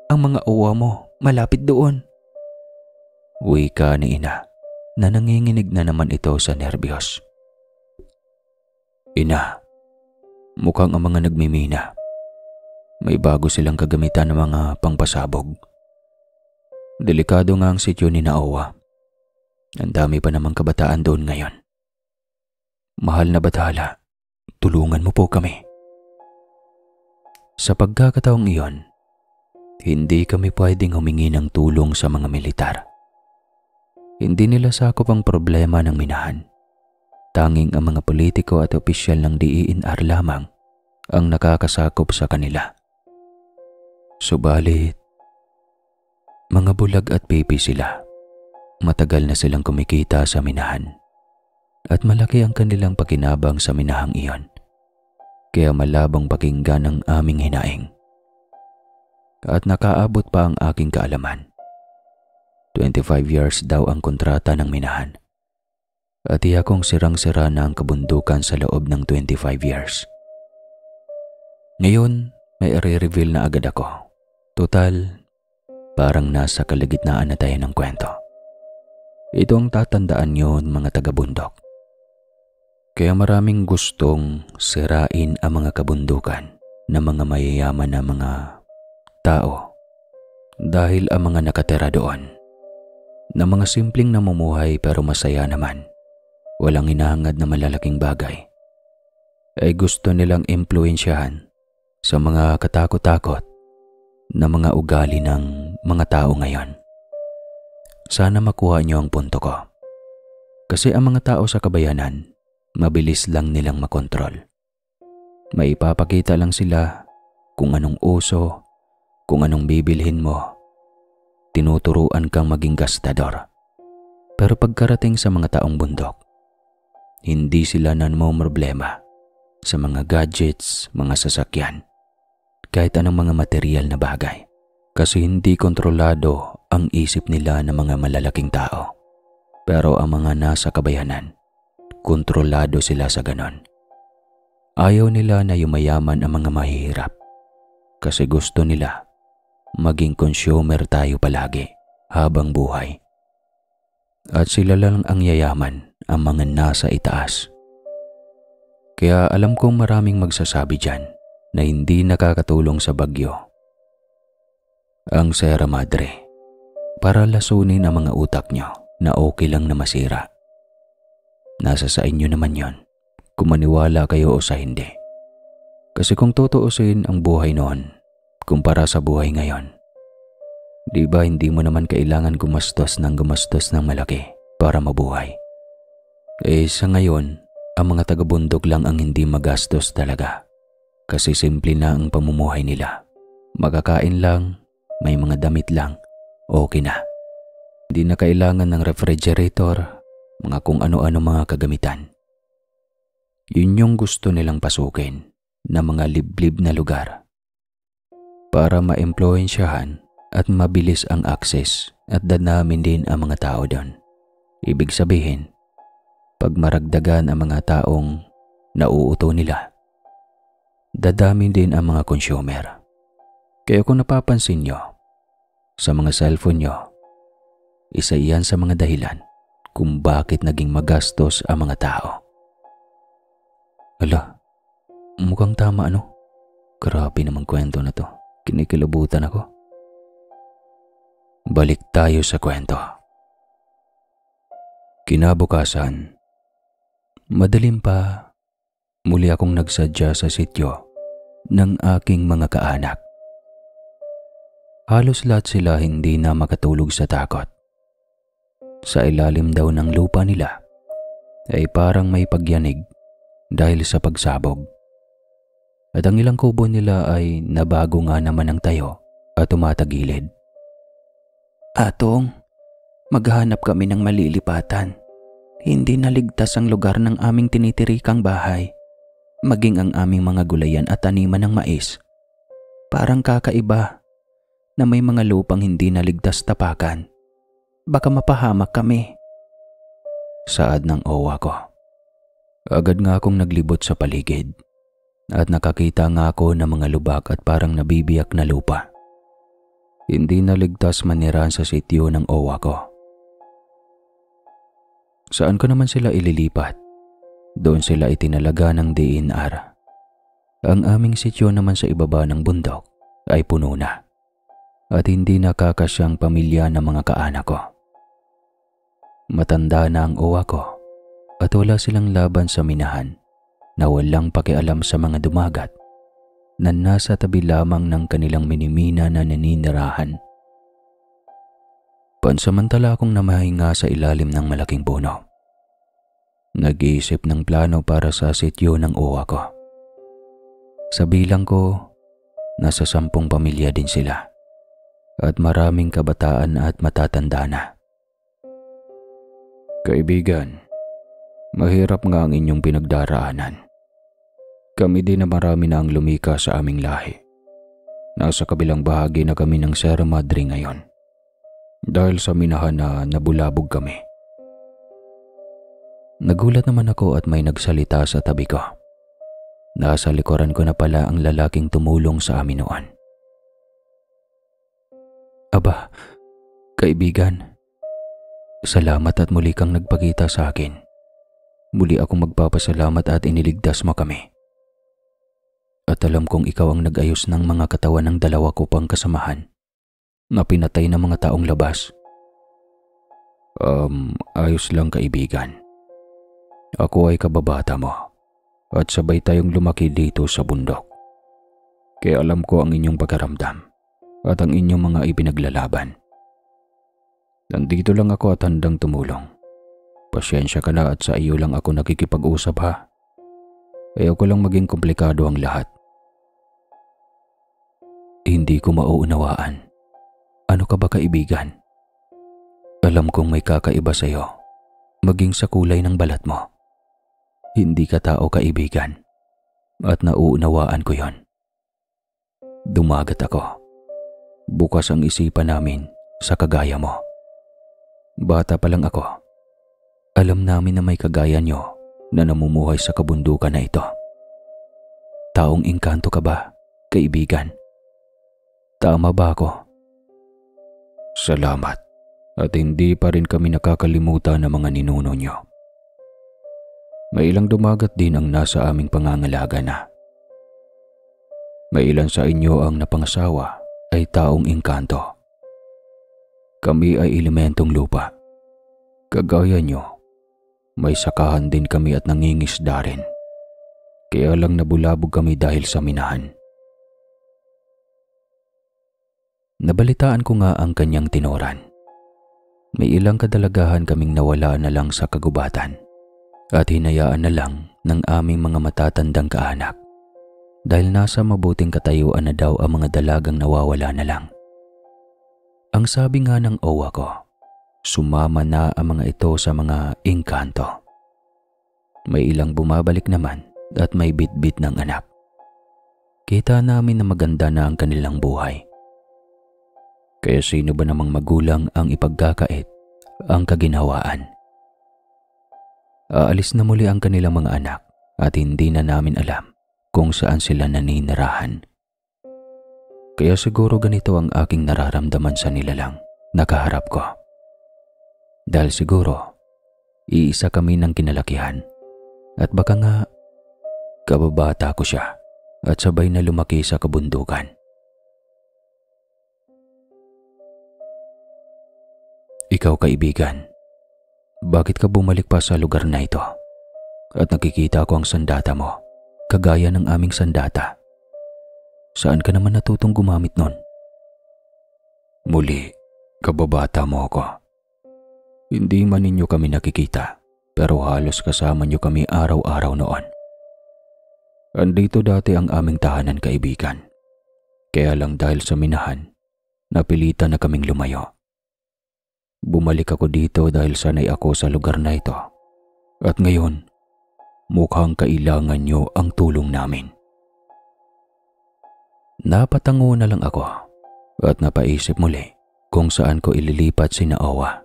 ang mga uwa mo malapit doon. Wika ni ina na nanginginig na naman ito sa nerbiyos. Ina, mukhang ang mga nagmimina. May bago silang kagamitan ng mga pangpasabog. Delikado nga ang sityo ni Naowa. Ang dami pa namang kabataan doon ngayon. Mahal na bathala, tulungan mo po kami. Sa pagkakataong iyon, hindi kami pwedeng humingi ng tulong sa mga militar. Hindi nila sakop ang problema ng minahan. Tanging ang mga politiko at opisyal ng DENR lamang ang nakakasakop sa kanila. Subalit, mga bulag at pipi sila. Matagal na silang kumikita sa minahan at malaki ang kanilang pakinabang sa minahang iyon. Kaya malabong pakinggan ang aming hinaing. At nakaabot pa ang aking kaalaman. 25 years daw ang kontrata ng minahan. At iyakong sirang-sira na ang kabundukan sa loob ng 25 years. Ngayon, may i-reveal na agad ako. Total, parang nasa kalagitnaan na tayo ng kwento. Ito ang tatandaan nyo mga taga-bundok. Kaya maraming gustong sirain ang mga kabundukan ng mga mayayaman na mga tao dahil ang mga nakatira doon na mga simpleng namumuhay pero masaya naman, walang hinahangad na malalaking bagay, ay gusto nilang impluwensyahan sa mga katakot-takot na mga ugali ng mga tao ngayon. Sana makuha niyo ang punto ko. Kasi ang mga tao sa kabayanan, mabilis lang nilang makontrol. Maipapakita lang sila kung anong uso, kung anong bibilhin mo. Tinuturuan kang maging gastador. Pero pagkarating sa mga taong bundok, hindi sila namomroblema sa mga gadgets, mga sasakyan, kahit anong mga material na bagay. Kasi hindi kontrolado ang isip nila ng mga malalaking tao. Pero ang mga nasa kabayanan, kontrolado sila sa ganon. Ayaw nila na yumayaman ang mga mahihirap. Kasi gusto nila maging consumer tayo palagi habang buhay. At sila lang ang yayaman, ang mga nasa itaas. Kaya alam kong maraming magsasabi dyan na hindi nakakatulong sa bagyo ang Sierra Madre para lasunin ang mga utak nyo na okay lang na masira. Nasa sa inyo naman yon kung maniwala kayo o sa hindi. Kasi kung tutuusin ang buhay noon kumpara sa buhay ngayon, di ba hindi mo naman kailangan gumastos ng malaki para mabuhay? Eh sa ngayon, ang mga taga-bundok lang ang hindi magastos talaga. Kasi simple na ang pamumuhay nila. Magkakain lang, may mga damit lang, okay na. Hindi na kailangan ng refrigerator, mga kung ano-ano mga kagamitan. Yun yung gusto nilang pasukin na mga liblib na lugar para maimpluwensyahan at mabilis ang access at danamin din ang mga tao doon. Ibig sabihin, pag maragdagan ang mga taong nauuto nila. Dadami din ang mga consumer. Kaya kung napapansin nyo, sa mga cellphone nyo, isa iyan sa mga dahilan kung bakit naging magastos ang mga tao. Ala, mukhang tama ano? Grabe naman kwento na to. Kinikilabutan ako. Balik tayo sa kwento. Kinabukasan, madalim pa, muli akong nagsadya sa sityo ng aking mga kaanak. Halos lahat sila hindi na makatulog sa takot. Sa ilalim daw ng lupa nila ay parang may pagyanig dahil sa pagsabog. At ang ilang kubo nila ay nabago nga naman ng tayo at tumatagilid. Atong, maghanap kami ng malilipatan. Hindi naligtas ang lugar ng aming tinitirikang bahay. Maging ang aming mga gulayan at taniman ng mais. Parang kakaiba na may mga lupang hindi naligtas tapakan. Baka mapahamak kami. Saad ng owa ko. Agad nga akong naglibot sa paligid at nakakita nga ako ng mga lubak at parang nabibiyak na lupa. Hindi naligtas manirahan sa sityo ng owa ko. Saan ko naman sila ililipat? Doon sila itinalaga ng DNR. Ang aming sityo naman sa ibaba ng bundok ay puno na at hindi nakakasyang pamilya ng mga kaanak ko. Matanda na ang owa ko at wala silang laban sa minahan na walang pakialam sa mga dumagat na nasa tabi lamang ng kanilang minimina na naninirahan. Pansamantala akong namahinga sa ilalim ng malaking puno. Nag-iisip ng plano para sa sityo ng owa ko. Sa bilang ko, nasa 10 pamilya din sila at maraming kabataan at matatanda na. Kaibigan, mahirap nga ang inyong pinagdaraanan. Kami din na marami na ang lumika sa aming lahi. Nasa kabilang bahagi na kami ng Sierra Madre ngayon dahil sa minahan na nabulabog kami. Nagulat naman ako at may nagsalita sa tabi ko. Nasa likuran ko na pala ang lalaking tumulong sa amin noon. Aba, kaibigan, salamat at muli kang nagpakita sa akin. Muli akong magpapasalamat at iniligtas mo kami. At alam kong ikaw ang nag-ayos ng mga katawan ng 2 ko pang kasamahan na pinatay ng mga taong labas. Ayos lang kaibigan. Ako ay kababata mo at sabay tayong lumaki dito sa bundok. Kaya alam ko ang inyong pagkaramdam at ang inyong mga ipinaglalaban. Nandito lang ako at handang tumulong. Pasyensya ka na at sa iyo lang ako nakikipag-usap ha. Ayaw ko lang maging komplikado ang lahat. Hindi ko mauunawaan. Ano ka ba kaibigan? Alam kong may kakaiba sa iyo, maging sa kulay ng balat mo. Hindi ka tao kaibigan at nauunawaan ko yon. Dumagat ako. Bukas ang isipan namin sa kagaya mo. Bata pa lang ako. Alam namin na may kagaya nyo na namumuhay sa kabundukan na ito. Taong engkanto ka ba, kaibigan? Tama ba ako? Salamat at hindi pa rin kami nakakalimutan ng mga ninuno nyo. May ilang dumagat din ang nasa aming pangangalaga na. May ilan sa inyo ang napangasawa ay taong engkanto. Kami ay elementong lupa. Kagaya nyo, may sakahan din kami at nangingisda rin. Kaya lang nabulabog kami dahil sa minahan. Nabalitaan ko nga ang kanyang tinoran. May ilang kadalagahan kaming nawala na lang sa kagubatan at hinayaan na lang ng aming mga matatandang kaanak dahil nasa mabuting katayuan na daw ang mga dalagang nawawala na lang. Ang sabi nga ng owa ko, sumama na ang mga ito sa mga engkanto. May ilang bumabalik naman at may bitbit ng anak. Kita namin na maganda na ang kanilang buhay. Kaya sino ba namang magulang ang ipagkakait ang kaginhawaan? Aalis na muli ang kanilang mga anak at hindi na namin alam kung saan sila naninirahan. Kaya siguro ganito ang aking nararamdaman sa nilalang na kaharap ko. Dahil siguro, iisa kami ng kinalakihan at baka nga kababata ko siya at sabay na lumaki sa kabundukan. Ikaw kaibigan, bakit ka bumalik pa sa lugar na ito? At nakikita ko ang sandata mo, kagaya ng aming sandata. Saan ka naman natutong gumamit nun? Muli, kababata mo ako. Hindi man ninyo kami nakikita, pero halos kasama nyo kami araw-araw noon. Andito dati ang aming tahanan kaibigan. Kaya lang dahil sa minahan, napilitan na kaming lumayo. Bumalik ako dito dahil sanay ako sa lugar na ito. At ngayon, mukhang kailangan nyo ang tulong namin. Napatango na lang ako at napaisip muli kung saan ko ililipat si Naowa.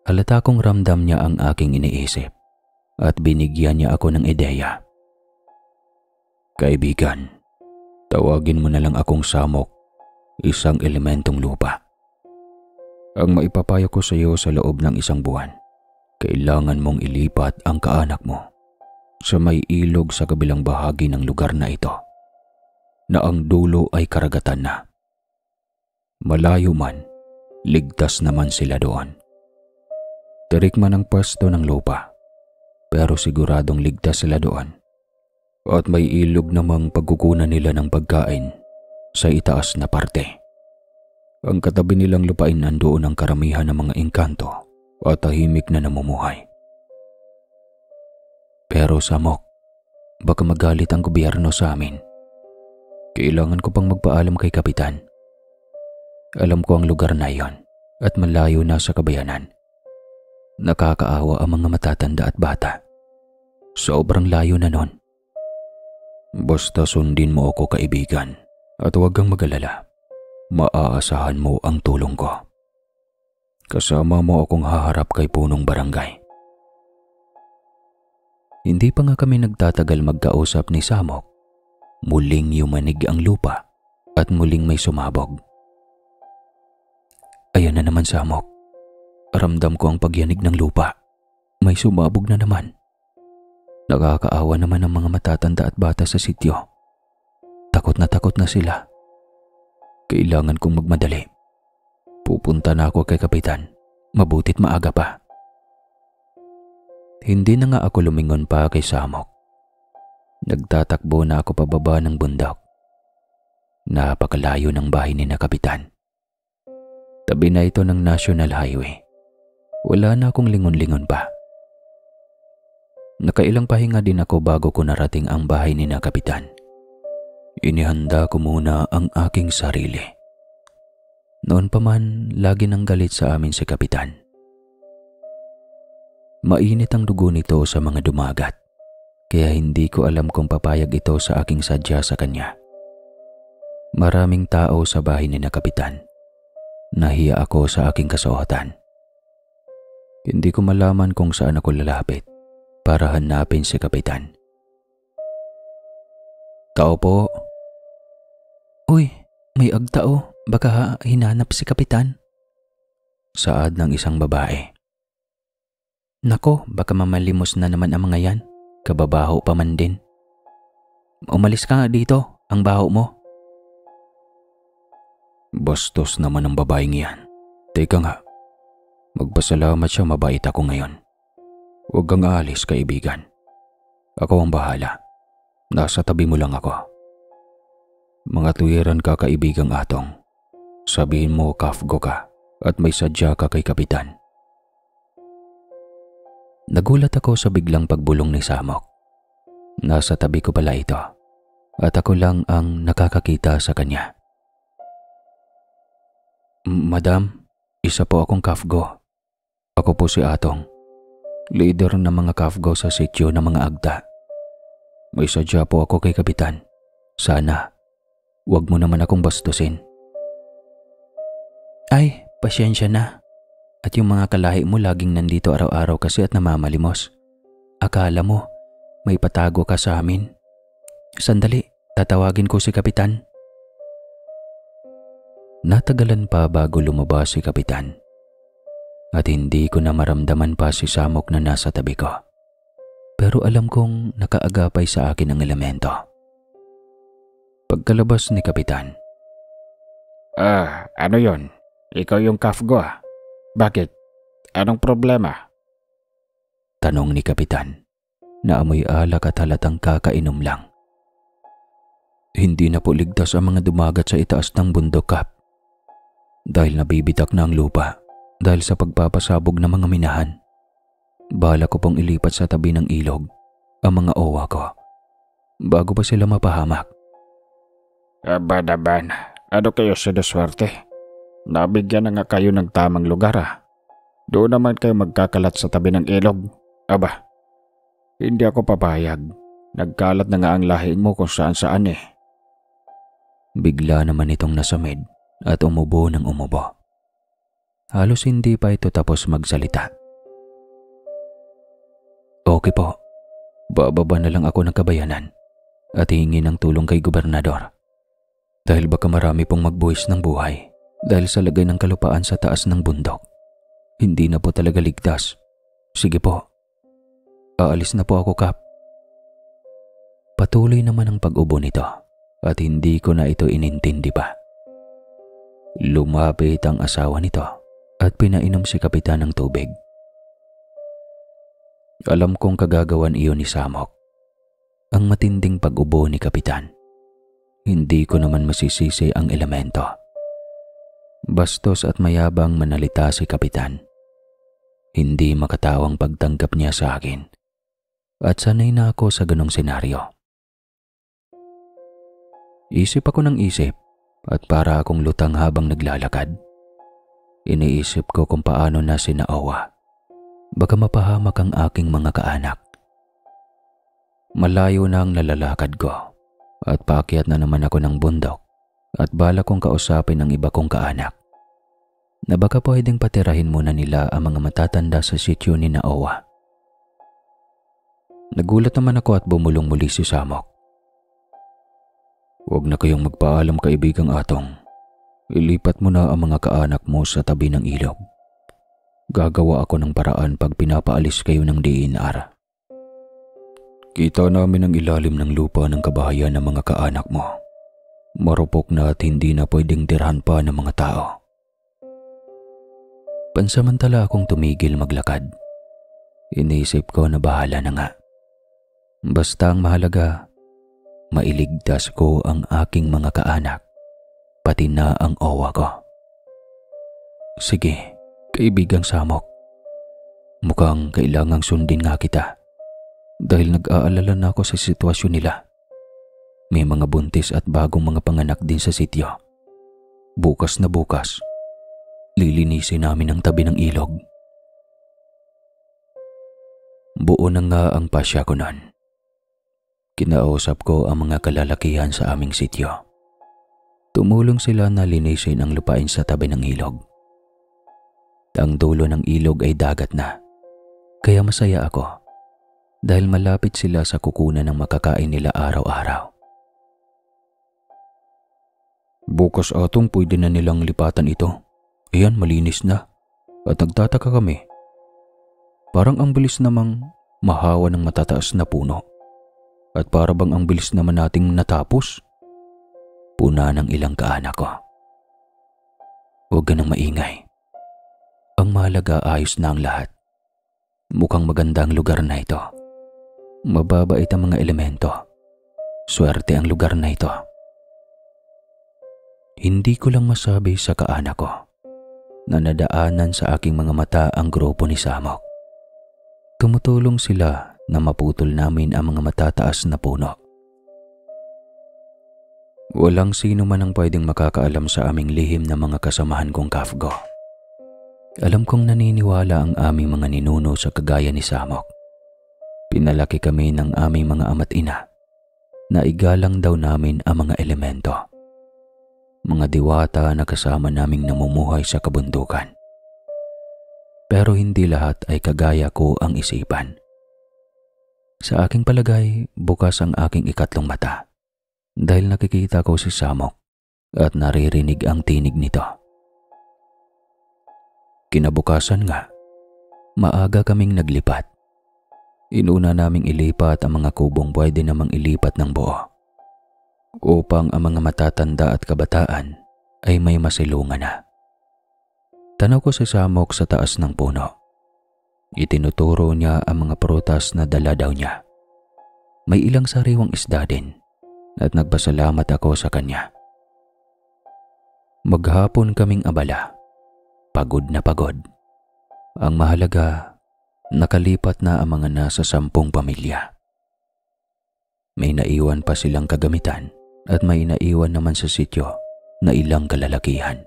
Halata kong ramdam niya ang aking iniisip at binigyan niya ako ng ideya. Kaibigan, tawagin mo na lang akong Samok, isang elementong lupa. Ang maipapayo ko sa iyo sa loob ng isang buwan, kailangan mong ilipat ang kaanak mo sa may ilog sa kabilang bahagi ng lugar na ito, na ang dulo ay karagatan na. Malayo man, ligtas naman sila doon. Tirik man ang pwesto ng lupa, pero siguradong ligtas sila doon. At may ilog namang pagkukunan nila ng pagkain sa itaas na parte. Ang katabi nilang lupain nandoon ang karamihan ng mga engkanto at tahimik na namumuhay. Pero Samok, baka magalit ang gobyerno sa amin. Kailangan ko pang magpaalam kay Kapitan. Alam ko ang lugar na iyon at malayo na sa kabayanan. Nakakaawa ang mga matatanda at bata. Sobrang layo na nun. Basta sundin mo ako kaibigan at huwag kang mag-alala. Maaasahan mo ang tulong ko. Kasama mo akong haharap kay punong barangay. Hindi pa nga kami nagtatagal magkausap ni Samok. Muling yumanig ang lupa at muling may sumabog. Ayan na naman Samok. Ramdam ko ang pagyanig ng lupa. May sumabog na naman. Nakakaawa naman ang mga matatanda at bata sa sityo. Takot na sila. Kailangan kong magmadali. Pupunta na ako kay Kapitan. Mabuti't maaga pa. Hindi na nga ako lumingon pa kay Samok. Nagtatakbo na ako pababa ng bundok. Napakalayo ng bahay ni na Kapitan. Tabi na ito ng National Highway. Wala na akong lingon-lingon pa. Nakailang pahinga din ako bago ko narating ang bahay ni na Kapitan. Inihanda ko muna ang aking sarili. Noon pa man, lagi nang galit sa amin si Kapitan. Mainit ang dugo nito sa mga dumagat, kaya hindi ko alam kung papayag ito sa aking sadya sa kanya. Maraming tao sa bahay ni na Kapitan. Nahiya ako sa aking kasuotan. Hindi ko malaman kung saan ako lalapit para hanapin si Kapitan. Tao po. Uy, may agtao. Baka hinanap si Kapitan. Saad ng isang babae. Nako, baka mamalimos na naman ang mga yan. Kababaho pa man din. Umalis ka nga dito, ang baho mo. Bastos naman ang babaeng yan. Teka nga, magpasalamat siya, mabait ako ngayon. Huwag kang aalis kaibigan. Ako ang bahala. Nasa tabi mo lang ako. Mga tuwiran ka kaibigang Atong. Sabihin mo kafgo ka at may sadya ka kay Kapitan. Nagulat ako sa biglang pagbulong ni Samok. Nasa tabi ko pala ito at ako lang ang nakakakita sa kanya. Madam, isa po akong kafgo. Ako po si Atong, leader ng mga kafgo sa sityo ng mga agda. May sadya po ako kay Kapitan. Sana, wag mo naman akong bastusin. Ay, pasyensya na. At yung mga kalahi mo laging nandito araw-araw kasi at namamalimos. Akala mo, may patago ka sa amin. Sandali, tatawagin ko si Kapitan. Natagalan pa bago lumabas si Kapitan. At hindi ko na maramdaman pa si Samok na nasa tabi ko. Pero alam kong nakaagapay sa akin ang elemento. Pagkalabas ni Kapitan. Ano yon? Ikaw yung Kafgo ah. Bakit? Anong problema? Tanong ni Kapitan na amoy alak at halatang kakainom lang. Hindi na po ligtas ang mga dumagat sa itaas ng bundok, Kap. Dahil nabibitak na ang lupa dahil sa pagpapasabog ng mga minahan. Bala ko pong ilipat sa tabi ng ilog ang mga owa ko bago pa sila mapahamak. Aba naman, ano kayo sinuswerte? Nabigyan na nga kayo ng tamang lugar ah. Doon naman kayo magkakalat sa tabi ng ilog. Aba, hindi ako papayag. Nagkalat na nga ang lahi mo kung saan-saan eh. Bigla naman itong nasamid at umubo ng umubo. Halos hindi pa ito tapos magsalita. Okay po, bababa na lang ako ng kabayanan at hihingi ng tulong kay gobernador. Dahil baka marami pong magbuwis ng buhay dahil sa lagay ng kalupaan sa taas ng bundok. Hindi na po talaga ligtas. Sige po, aalis na po ako, Kap. Patuloy naman ang pag-ubo nito at hindi ko na ito inintindi pa. Lumapit ang asawa nito at pinainom si Kapitan ng tubig. Alam kong kagagawan iyon ni Samok. Ang matinding pag-ubo ni Kapitan. Hindi ko naman masisisi ang elemento. Bastos at mayabang manalita si Kapitan. Hindi makatawang pagtanggap niya sa akin. At sanay na ako sa ganong senaryo. Isip ako ng isip at para akong lutang habang naglalakad. Iniisip ko kung paano na sinaawa. Baka mapahamak ang aking mga kaanak. Malayo na ang nalalakad ko at paakyat na naman ako ng bundok at bala kong kausapin ang iba kong kaanak na baka pwedeng patirahin muna nila ang mga matatanda sa sityo ni Naowa. Nagulat naman ako at bumulong muli si Samok. Huwag na kayong magpaalam, kaibigang Atong. Ilipat mo na ang mga kaanak mo sa tabi ng ilog. Gagawa ako ng paraan pag pinapaalis kayo ng DNR. Kita namin ang ilalim ng lupa ng kabahayan ng mga kaanak mo. Marupok na at hindi na pwedeng tirahan pa ng mga tao. Pansamantala akong tumigil maglakad. Iniisip ko na bahala na nga. Basta ang mahalaga, mailigtas ko ang aking mga kaanak, pati na ang owa ko. Sige, kaibigang Samok. Mukhang kailangang sundin nga kita dahil nag-aalala na ako sa sitwasyon nila. May mga buntis at bagong mga panganak din sa sityo. Bukas na bukas, lilinisin namin ang tabi ng ilog. Buo na nga ang pasya ko nun. Kinausap ko ang mga kalalakihan sa aming sityo. Tumulong sila na linisin ang lupain sa tabi ng ilog. Ang dulo ng ilog ay dagat na, kaya masaya ako dahil malapit sila sa kukunan ng makakain nila araw-araw. Bukas Atong pwede na nilang lipatan ito. Ayan, malinis na. At nagtataka kami. Parang ang bilis namang mahawa ng matataas na puno. At para bang ang bilis naman nating natapos? Puna ng ilang kaanak ko. Huwag ka nang maingay. Ang mahalaga, ayos na ang lahat. Mukhang maganda ang lugar na ito. Mababait ang mga elemento. Swerte ang lugar na ito. Hindi ko lang masabi sa kaanak ko na nadaanan sa aking mga mata ang grupo ni Samok. Tumutulong sila na maputol namin ang mga matataas na puno. Walang sino man ang pwedeng makakaalam sa aming lihim na mga kasamahan kong Kafgo. Alam kong naniniwala ang aming mga ninuno sa kagaya ni Samok. Pinalaki kami ng aming mga ama't ina na igalang daw namin ang mga elemento. Mga diwata na kasama naming namumuhay sa kabundukan. Pero hindi lahat ay kagaya ko ang isipan. Sa aking palagay, bukas ang aking ikatlong mata dahil nakikita ko si Samok at naririnig ang tinig nito. Kinabukasan nga, maaga kaming naglipat. Inuna naming ilipat ang mga kubong pwede namang ilipat ng buo upang ang mga matatanda at kabataan ay may masilungan na. Tanaw ko si Samok sa taas ng puno. Itinuturo niya ang mga prutas na dala daw niya. May ilang sariwang isda din at nagpasalamat ako sa kanya. Maghapon kaming abala. Pagod na pagod. Ang mahalaga, nakalipat na ang mga nasa 10 pamilya. May naiwan pa silang kagamitan at may naiwan naman sa sityo na ilang kalalakihan.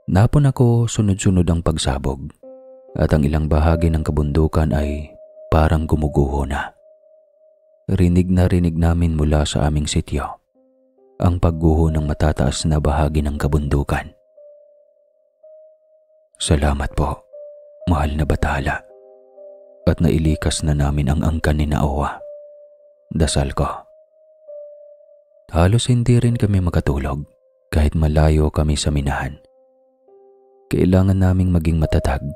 Napon ako sunod-sunod ang pagsabog at ang ilang bahagi ng kabundukan ay parang gumuguho na. Rinig na rinig namin mula sa aming sityo ang pagguho ng matataas na bahagi ng kabundukan. Salamat po, mahal na bathala, at nailikas na namin ang angkan ni Naowa. Dasal ko. Halos hindi rin kami makatulog kahit malayo kami sa minahan. Kailangan naming maging matatag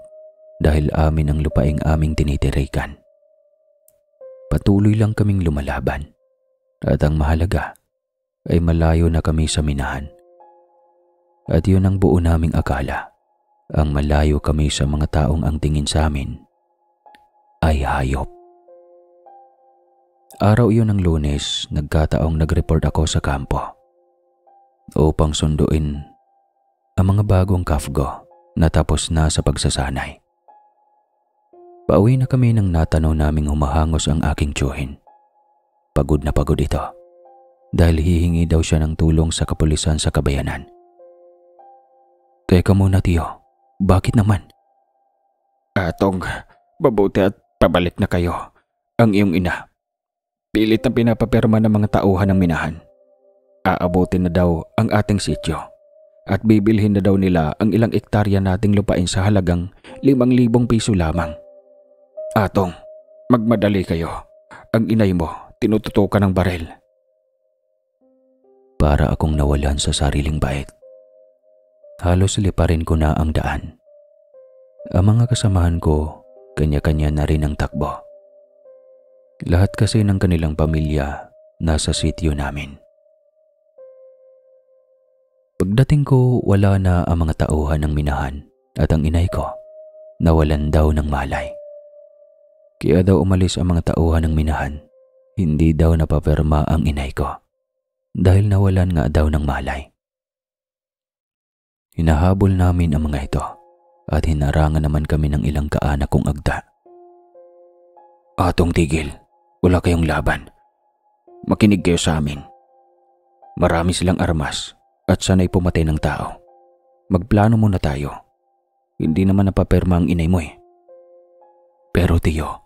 dahil amin ang lupaing aming tinitirikan. Patuloy lang kaming lumalaban at ang mahalaga ay malayo na kami sa minahan. At yun ang buo naming akala, ang malayo kami sa mga taong ang tingin sa amin ay hayop. Araw iyon ng Lunes, nagkataong nag-report ako sa kampo upang sunduin ang mga bagong kafgo na tapos na sa pagsasanay. Pauwi na kami nang natanaw naming humahangos ang aking tiyuhin. Pagod na pagod ito dahil hihingi daw siya ng tulong sa kapulisan sa kabayanan. Teka muna tiyo, bakit naman? Atong, mabuti at pabalik na kayo. Ang iyong ina, pilit na pinapapirma ng mga tauhan ng minahan. Aabutin na daw ang ating sityo at bibilhin na daw nila ang ilang ektarya nating lupain sa halagang 5,000 piso lamang. Atong, magmadali kayo. Ang inay mo, tinututukan ng barel. Para akong nawalan sa sariling bait. Halos liparin ko na ang daan. Ang mga kasamahan ko, kanya-kanya na rin ang takbo. Lahat kasi ng kanilang pamilya nasa sityo namin. Pagdating ko, wala na ang mga tauhan ng minahan at ang inay ko nawalan daw ng malay. Kaya daw umalis ang mga tauhan ng minahan, hindi daw napapirma ang inay ko dahil nawalan nga daw ng malay. Hinahabol namin ang mga ito at hinarangan naman kami ng ilang kaanak kong agda. Atong tigil, wala kayong laban. Makinig kayo sa amin. Marami silang armas at sanay pumatay ng tao. Magplano muna tayo. Hindi naman napapirma ang inay mo eh. Pero tiyo,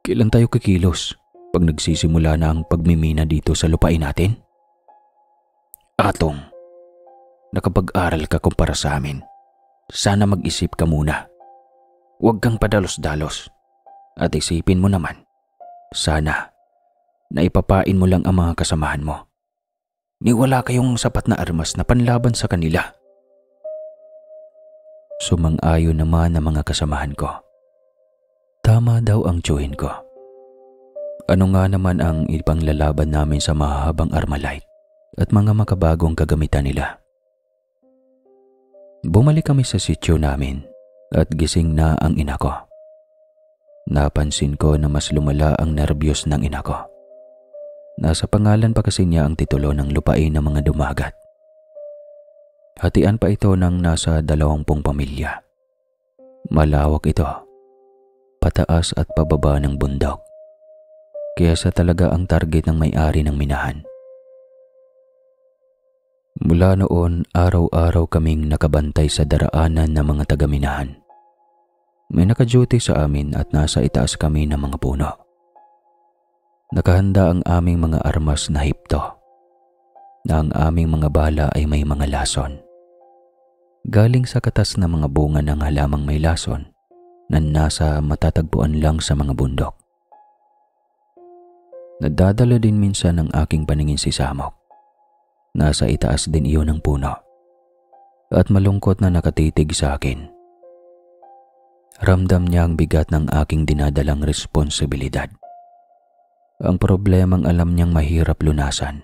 kailan tayo kikilos pag nagsisimula na ang pagmimina dito sa lupain natin? Atong, nakapag-aral ka kumpara sa amin. Sana mag-isip ka muna. Huwag kang padalos-dalos. At isipin mo naman, sana naipapain mo lang ang mga kasamahan mo. Ni wala kayong sapat na armas na panlaban sa kanila. Sumang-ayon naman ang mga kasamahan ko. Tama daw ang tiyuhin ko. Ano nga naman ang ipanglalaban namin sa mahahabang armalite at mga makabagong kagamitan nila? Bumalik kami sa sityo namin at gising na ang ina ko. Napansin ko na mas lumala ang nerbiyos ng ina ko. Nasa pangalan pa kasi niya ang titulo ng lupain ng mga dumagat. Hatian pa ito ng nasa 20 pamilya. Malawak ito, pataas at pababa ng bundok. Kaya sa talaga ang target ng may-ari ng minahan. Mula noon, araw-araw kaming nakabantay sa daraanan ng mga taga-minahan. May naka-duty sa amin at nasa itaas kami ng mga puno. Nakahanda ang aming mga armas na hipto, na ang aming mga bala ay may mga lason. Galing sa katas na mga bunga ng halamang may lason na nasa matatagpuan lang sa mga bundok. Nadadala din minsan ng aking paningin si Samok. Nasa itaas din iyon ng puno at malungkot na nakatitig sa akin. Ramdam niya ang bigat ng aking dinadalang responsibilidad. Ang problemang alam niyang mahirap lunasan.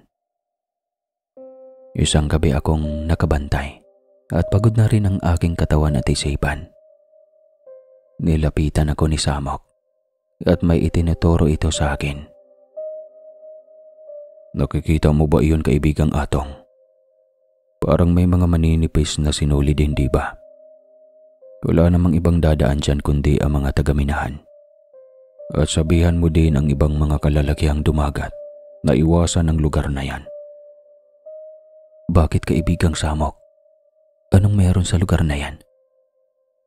Isang gabi akong nakabantay at pagod na rin ang aking katawan at isipan. Nilapitan ako ni Samok at may itinuturo ito sa akin. Nakikita mo ba iyon, kaibigang Atong? Parang may mga maninipis na sinulid, hindi ba? Wala namang ibang dadaan dyan kundi ang mga tagaminahan. At sabihan mo din ang ibang mga kalalakihang dumagat na iwasan ang lugar na yan. Bakit, kaibigang Samok? Anong meron sa lugar na yan?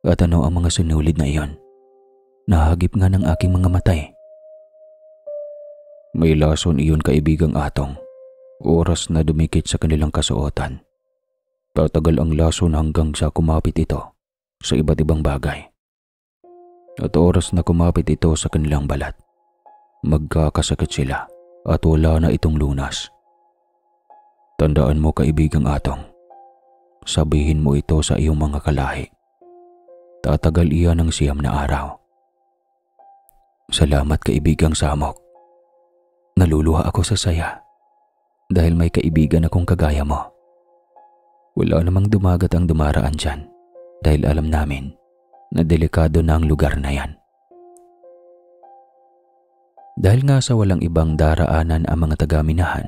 At ano ang mga sinulid na iyon? Nahagip nga ng aking mga mata eh. May lason iyon, kaibigang Atong. Oras na dumikit sa kanilang kasuotan. Tatagal ang lason hanggang sa kumapit ito sa iba't ibang bagay. At oras na kumapit ito sa kanilang balat, magkakasakit sila at wala na itong lunas. Tandaan mo, kaibigang Atong. Sabihin mo ito sa iyong mga kalahi. Tatagal iyan ng 9 na araw. Salamat, kaibigang Samok. Naluluha ako sa saya dahil may kaibigan akong kagaya mo. Wala namang dumagat ang dumaraan dyan dahil alam namin na delikado na ang lugar na yan. Dahil nga sa walang ibang daraanan ang mga tagaminahan,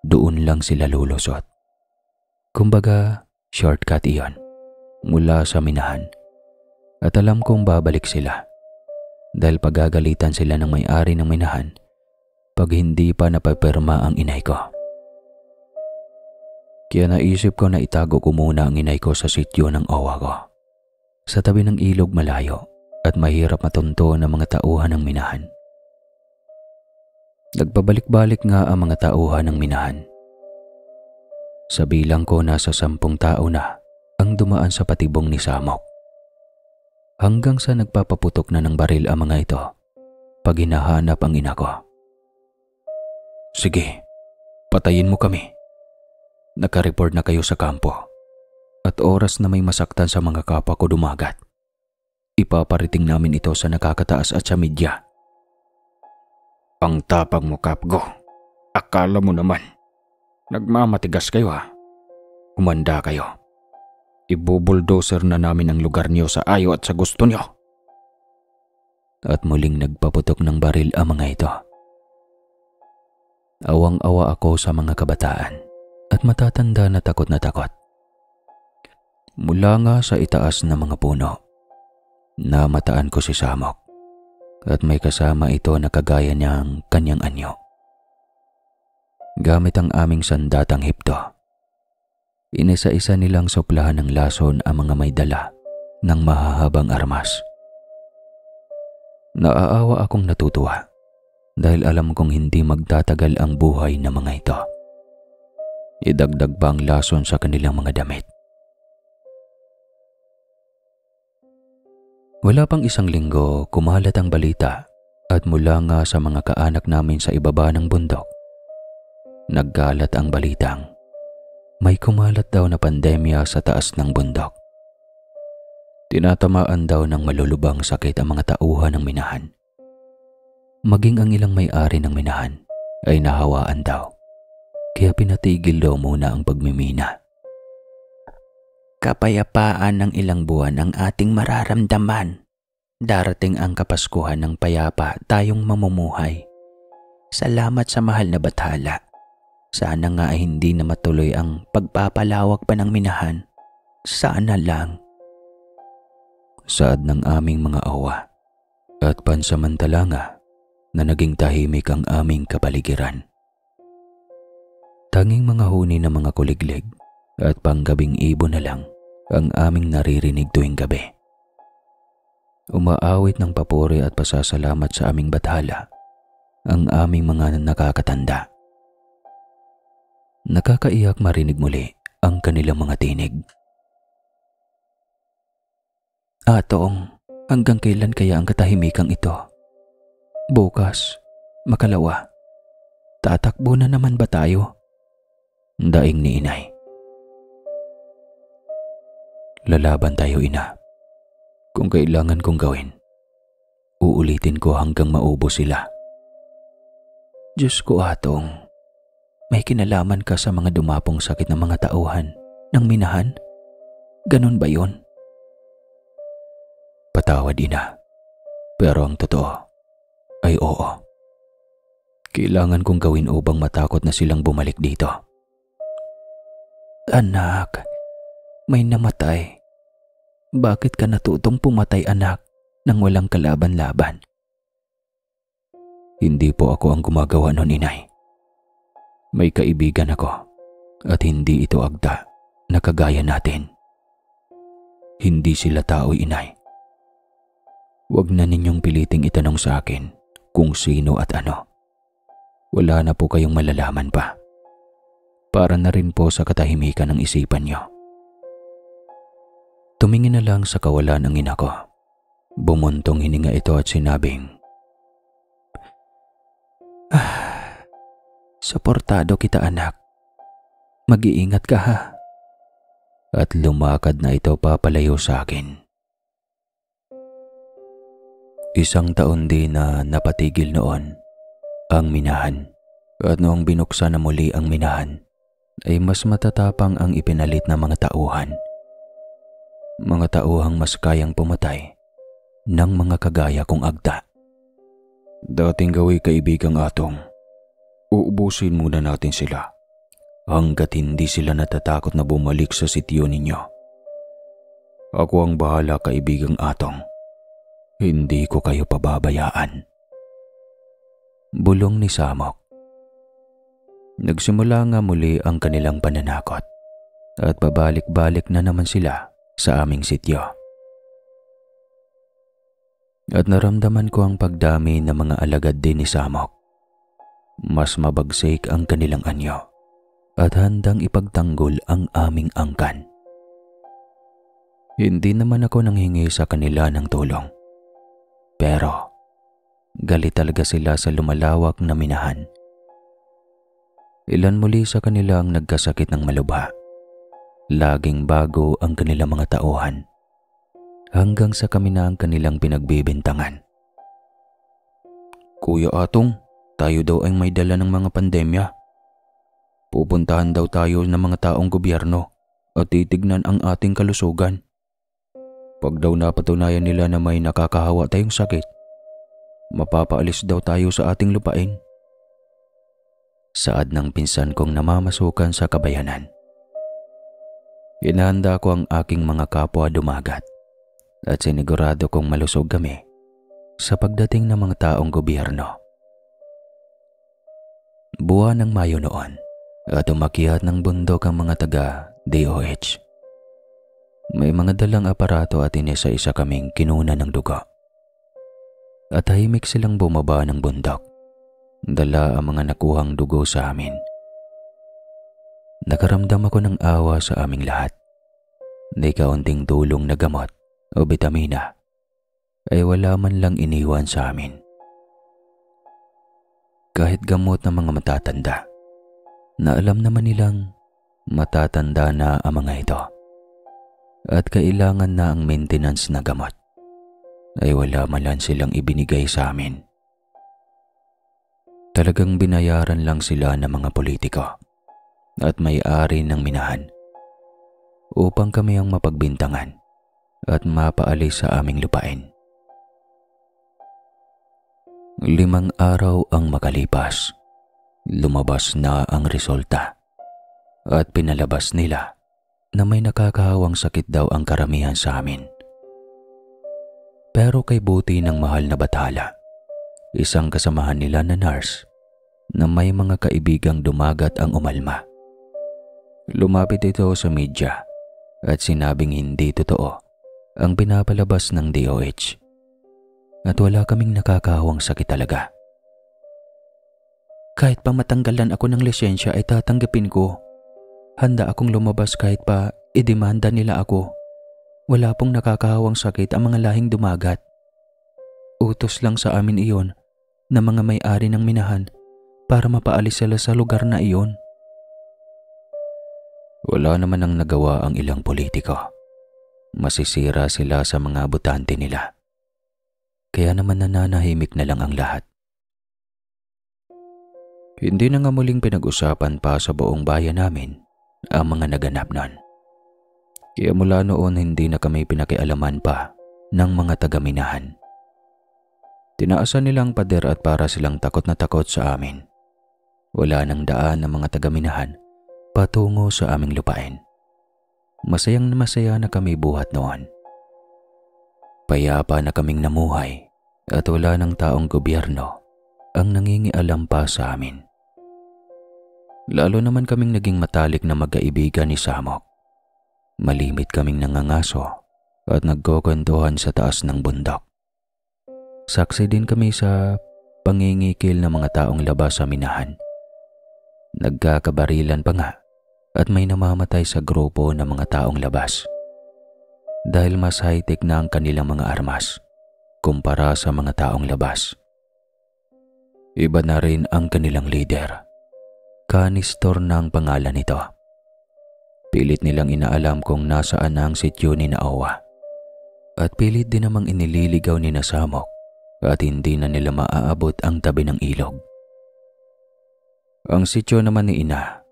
doon lang sila lulusot. Kumbaga, shortcut iyon mula sa minahan. At alam kong babalik sila dahil pagagalitan sila ng may-ari ng minahan pag hindi pa napapirma ang inay ko. Kaya naisip ko na itago ko muna ang inay ko sa sityo ng owa ko. Sa tabi ng ilog malayo at mahirap matunto ng mga tauhan ng minahan. Nagpabalik-balik nga ang mga tauhan ng minahan. Sa bilang ko nasa 10 tao na ang dumaan sa patibong ni Samok. Hanggang sa nagpapaputok na ng baril ang mga ito pag hinahanap ang ina ko. Sige, patayin mo kami. Naka-report na kayo sa kampo. At oras na may masaktan sa mga kapwa ko dumagat, ipaparating namin ito sa nakakataas at sa media. Ang tapang mo, Kapgo. Akala mo naman. Nagmamatigas kayo ha. Humanda kayo. Ibubulldozer na namin ang lugar niyo sa ayaw at sa gusto niyo. At muling nagpaputok ng baril ang mga ito. Awang-awa ako sa mga kabataan at matatanda na takot na takot. Mula nga sa itaas ng mga puno, namataan ko si Samok at may kasama ito na kagaya niyang kanyang anyo. Gamit ang aming sandatang hipto, inisa-isa nilang soplahan ng lason ang mga may dala ng mahahabang armas. Naaawa akong natutuwa dahil alam kong hindi magtatagal ang buhay ng mga ito. Idagdag pa ang lason sa kanilang mga damit. Wala pang 1 linggo, kumalat ang balita at mula nga sa mga kaanak namin sa ibaba ng bundok, naggalat ang balitang may kumalat daw na pandemya sa taas ng bundok. Tinatamaan daw ng malulubang sakit ang mga tauhan ng minahan. Maging ang ilang may-ari ng minahan ay nahawaan daw, kaya pinatigil daw muna ang pagmimina. Kapayapaan ng ilang buwan ang ating mararamdaman. Darating ang Kapaskuhan ng payapa tayong mamumuhay. Salamat sa mahal na bathala. Sana nga ay hindi na matuloy ang pagpapalawak pa ng minahan. Sana lang. Saad ng aming mga awa at pansamantala nga na naging tahimik ang aming kapaligiran. Tanging mga huni ng mga kuliglig at panggabing ibon na lang ang aming naririnig tuwing gabi. Umaawit ng papuri at pasasalamat sa aming bathala ang aming mga nakakatanda. Nakakaiyak marinig muli ang kanilang mga tinig. Atong, hanggang kailan kaya ang katahimikang ito? Bukas, makalawa, Tatakbo na naman ba tayo? Daing ni inay. Lalaban tayo, ina. Kung kailangan kong gawin, uulitin ko hanggang maubos sila. Diyos ko, Atong, may kinalaman ka sa mga dumapong sakit ng mga tauhan ng minahan? Ganun ba yun? Patawad, ina. Pero ang totoo ay oo. Kailangan kong gawin upang matakot na silang bumalik dito. Anak, may namatay. Bakit ka natutong pumatay, anak, nang walang kalaban-laban? Hindi po ako ang gumagawa nun, inay. May kaibigan ako at hindi ito agda na kagaya natin. Hindi sila tao, inay. Huwag na ninyong piliting itanong sa akin kung sino at ano. Wala na po kayong malalaman pa. Para na rin po sa katahimikan ng isipan nyo. Tumingin na lang sa kawalan ng ina ko. Bumuntong hininga ito at sinabing, Suportado kita, anak. Mag-iingat ka, ha? At lumakad na ito papalayo sa akin. Isang taon din na napatigil noon ang minahan, at noong binuksan na muli ang minahan ay mas matatapang ang ipinalit na mga tauhan. Mga tauhang mas kayang pumatay ng mga kagaya kong agda. Dating gawi, kaibigang Atong. Uubusin muna natin sila hanggat hindi sila natatakot na bumalik sa sityo ninyo. Ako ang bahala, kaibigang Atong. Hindi ko kayo pababayaan. Bulong ni Samok. Nagsimula nga muli ang kanilang pananakot at pabalik-balik na naman sila sa aming sityo. At naramdaman ko ang pagdami ng mga alagad din ni Samok. Mas mabagsik ang kanilang anyo at handang ipagtanggol ang aming angkan. Hindi naman ako nanghingi sa kanila ng tulong. Pero galit talaga sila sa lumalawak na minahan. Ilan muli sa kanila ang nagkasakit ng malubha. Laging bago ang kanilang mga tauhan. Hanggang sa kami na ang kanilang pinagbibintangan. Kuya Atong, tayo daw ay may dala ng mga pandemya. Pupuntahan daw tayo ng mga taong gobyerno at titignan ang ating kalusugan. Pag daw napatunayan nila na may nakakahawa tayong sakit, mapapaalis daw tayo sa ating lupain. Saad ng pinsan kong namamasukan sa kabayanan. Hinahanda ko ang aking mga kapwa dumagat at sinigurado kong malusog kami sa pagdating ng mga taong gobyerno. Buwan ng Mayo noon at umakyat ng bundok ang mga taga-DOH. May mga dalang aparato at inisa-isa kaming kinuna ng dugo. At tahimik silang bumaba ng bundok. Dala ang mga nakuhang dugo sa amin. Nakaramdam ako ng awa sa aming lahat. Di kaunting tulong na gamot o bitamina ay wala man lang iniwan sa amin. Kahit gamot ng mga matatanda, na alam naman nilang matatanda na ang mga ito at kailangan na ang maintenance na gamot, ay wala man lang silang ibinigay sa amin. Talagang binayaran lang sila ng mga politiko at may-ari ng minahan upang kami ang mapagbintangan at mapaalis sa aming lupain. 5 araw ang makalipas, lumabas na ang resulta at pinalabas nila na may nakakahawang sakit daw ang karamihan sa amin. Pero kay buti ng mahal na bathala, isang kasamahan nila na nurse na may mga kaibigang dumagat ang umalma. Lumapit ito sa media at sinabing hindi totoo ang pinapalabas ng DOH at wala kaming nakakahawang sakit talaga. Kahit pa matanggalan ako ng lisensya ay tatanggapin ko. Handa akong lumabas kahit pa idemanda nila ako. Wala pong nakakahawang sakit ang mga lahing dumagat. Utos lang sa amin iyon na mga may-ari ng minahan para mapaalis sila sa lugar na iyon. Wala naman ang nagawa ang ilang politiko. Masisira sila sa mga botante nila. Kaya naman nananahimik na lang ang lahat. Hindi na nga muling pinag-usapan pa sa buong bayan namin ang mga naganap nun. Kaya mula noon hindi na kami pinakialaman pa ng mga taga-minahan. Tinaasan nila ang pader at para silang takot na takot sa amin. Wala nang daan ng mga taga-minahan patungo sa aming lupain. Masayang masaya na kami buhat noon. Payapa na kaming namuhay at wala ng taong gobyerno ang nangingialam pa sa amin. Lalo naman kaming naging matalik na magkaibigan ni Samok. Malimit kaming nangangaso at nagkukwentuhan sa taas ng bundok. Saksi din kami sa pangingikil ng mga taong labas sa minahan. Nagkakabarilan pa nga at may namamatay sa grupo ng mga taong labas. Dahil mas high-tech na ang kanilang mga armas kumpara sa mga taong labas. Iba na rin ang kanilang leader. Canistor na ang pangalan nito. Pilit nilang inaalam kung nasaan ang sityo ni Naowa. At pilit din namang inililigaw ni Samok at hindi na nila maaabot ang tabi ng ilog. Ang sityo naman ni Ina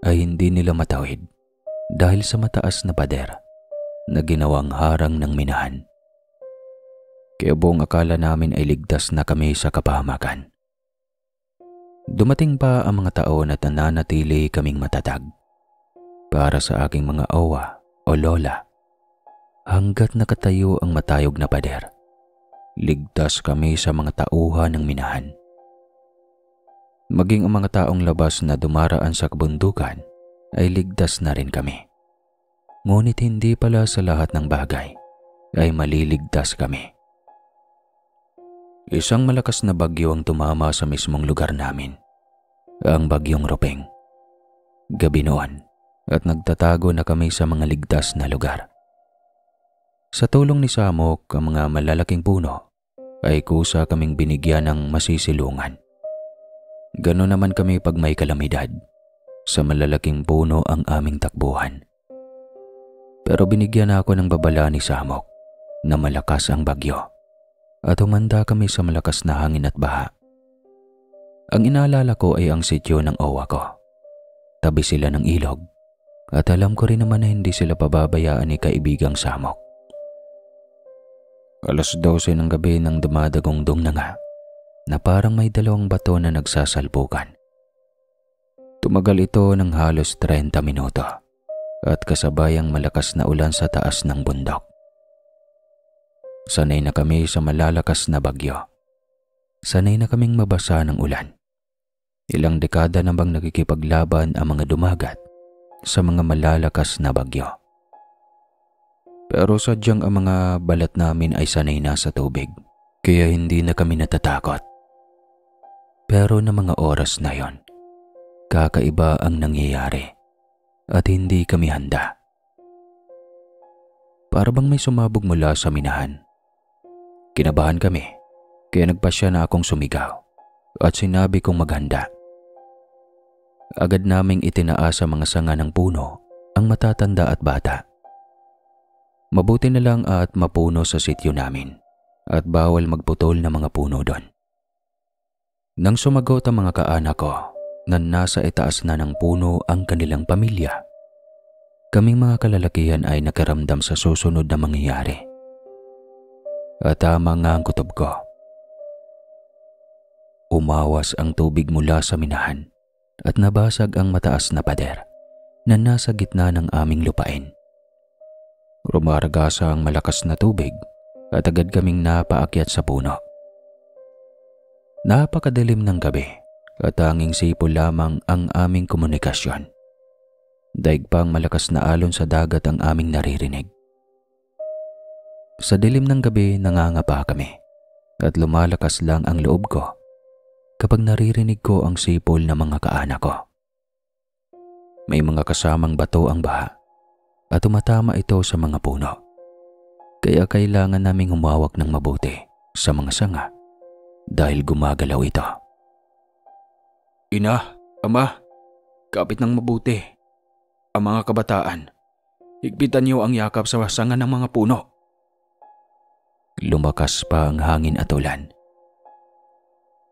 ay hindi nila matawid dahil sa mataas na pader na ginawang harang ng minahan. Kaya buong akala namin ay ligtas na kami sa kapahamakan. Dumating pa ang mga taon at nananatili kaming matatag para sa aking mga owa o lola. Hanggat nakatayo ang matayog na pader, ligtas kami sa mga tauhan ng minahan. Maging ang mga taong labas na dumaraan sa kabundukan ay ligtas na rin kami. Ngunit hindi pala sa lahat ng bagay ay maliligtas kami. Isang malakas na bagyo ang tumama sa mismong lugar namin, ang bagyong Ropeng. Gabi noon at nagtatago na kami sa mga ligtas na lugar. Sa tulong ni Samok, ang mga malalaking puno ay kusa kaming binigyan ng masisilungan. Ganon naman kami pag may kalamidad. Sa malalaking puno ang aming takbuhan. Pero binigyan ako ng babala ni Samok na malakas ang bagyo at humanda kami sa malakas na hangin at baha. Ang inaalala ko ay ang sityo ng owa ko. Tabi sila ng ilog at alam ko rin naman na hindi sila pababayaan ni kaibigang Samok. 12:00 ng gabi nang dumadagongdong na nga na parang may dalawang bato na nagsasalpukan. Tumagal ito ng halos 30 minuto at kasabayang malakas na ulan sa taas ng bundok. Sanay na kami sa malalakas na bagyo. Sanay na kaming mabasa ng ulan. Ilang dekada na bang nakikipaglaban ang mga dumagat sa mga malalakas na bagyo. Pero sadyang ang mga balat namin ay sanay na sa tubig, kaya hindi na kami natatakot. Pero na mga oras na yon, kakaiba ang nangyayari at hindi kami handa. Para bang may sumabog mula sa minahan. Kinabahan kami, kaya nagpasya na akong sumigaw at sinabi kong maghanda. Agad naming itinaas sa mga sanga ng puno ang matatanda at bata. Mabuti na lang at mapuno sa sityo namin at bawal magputol ng mga puno doon. Nang sumagot ang mga kaanak ko na nasa itaas na ng puno ang kanilang pamilya, kaming mga kalalakihan ay nakaramdam sa susunod na mangyayari. At tama nga ang kutob ko. Umawas ang tubig mula sa minahan at nabasag ang mataas na pader na nasa gitna ng aming lupain. Rumaragasa ang malakas na tubig at agad kaming napaakyat sa puno. Napakadilim ng gabi at tanging sipol lamang ang aming komunikasyon. Daig pang malakas na alon sa dagat ang aming naririnig. Sa dilim ng gabi nangangapa kami at lumalakas lang ang loob ko kapag naririnig ko ang sipol ng mga kaanak ko. May mga kasamang bato ang baha at tumatama ito sa mga puno. Kaya kailangan naming humawak ng mabuti sa mga sanga dahil gumagalaw ito. Ina, ama, kapit ng mabuti. Ang mga kabataan, higpitan niyo ang yakap sa wasangan ng mga puno. Lumakas pa ang hangin at ulan.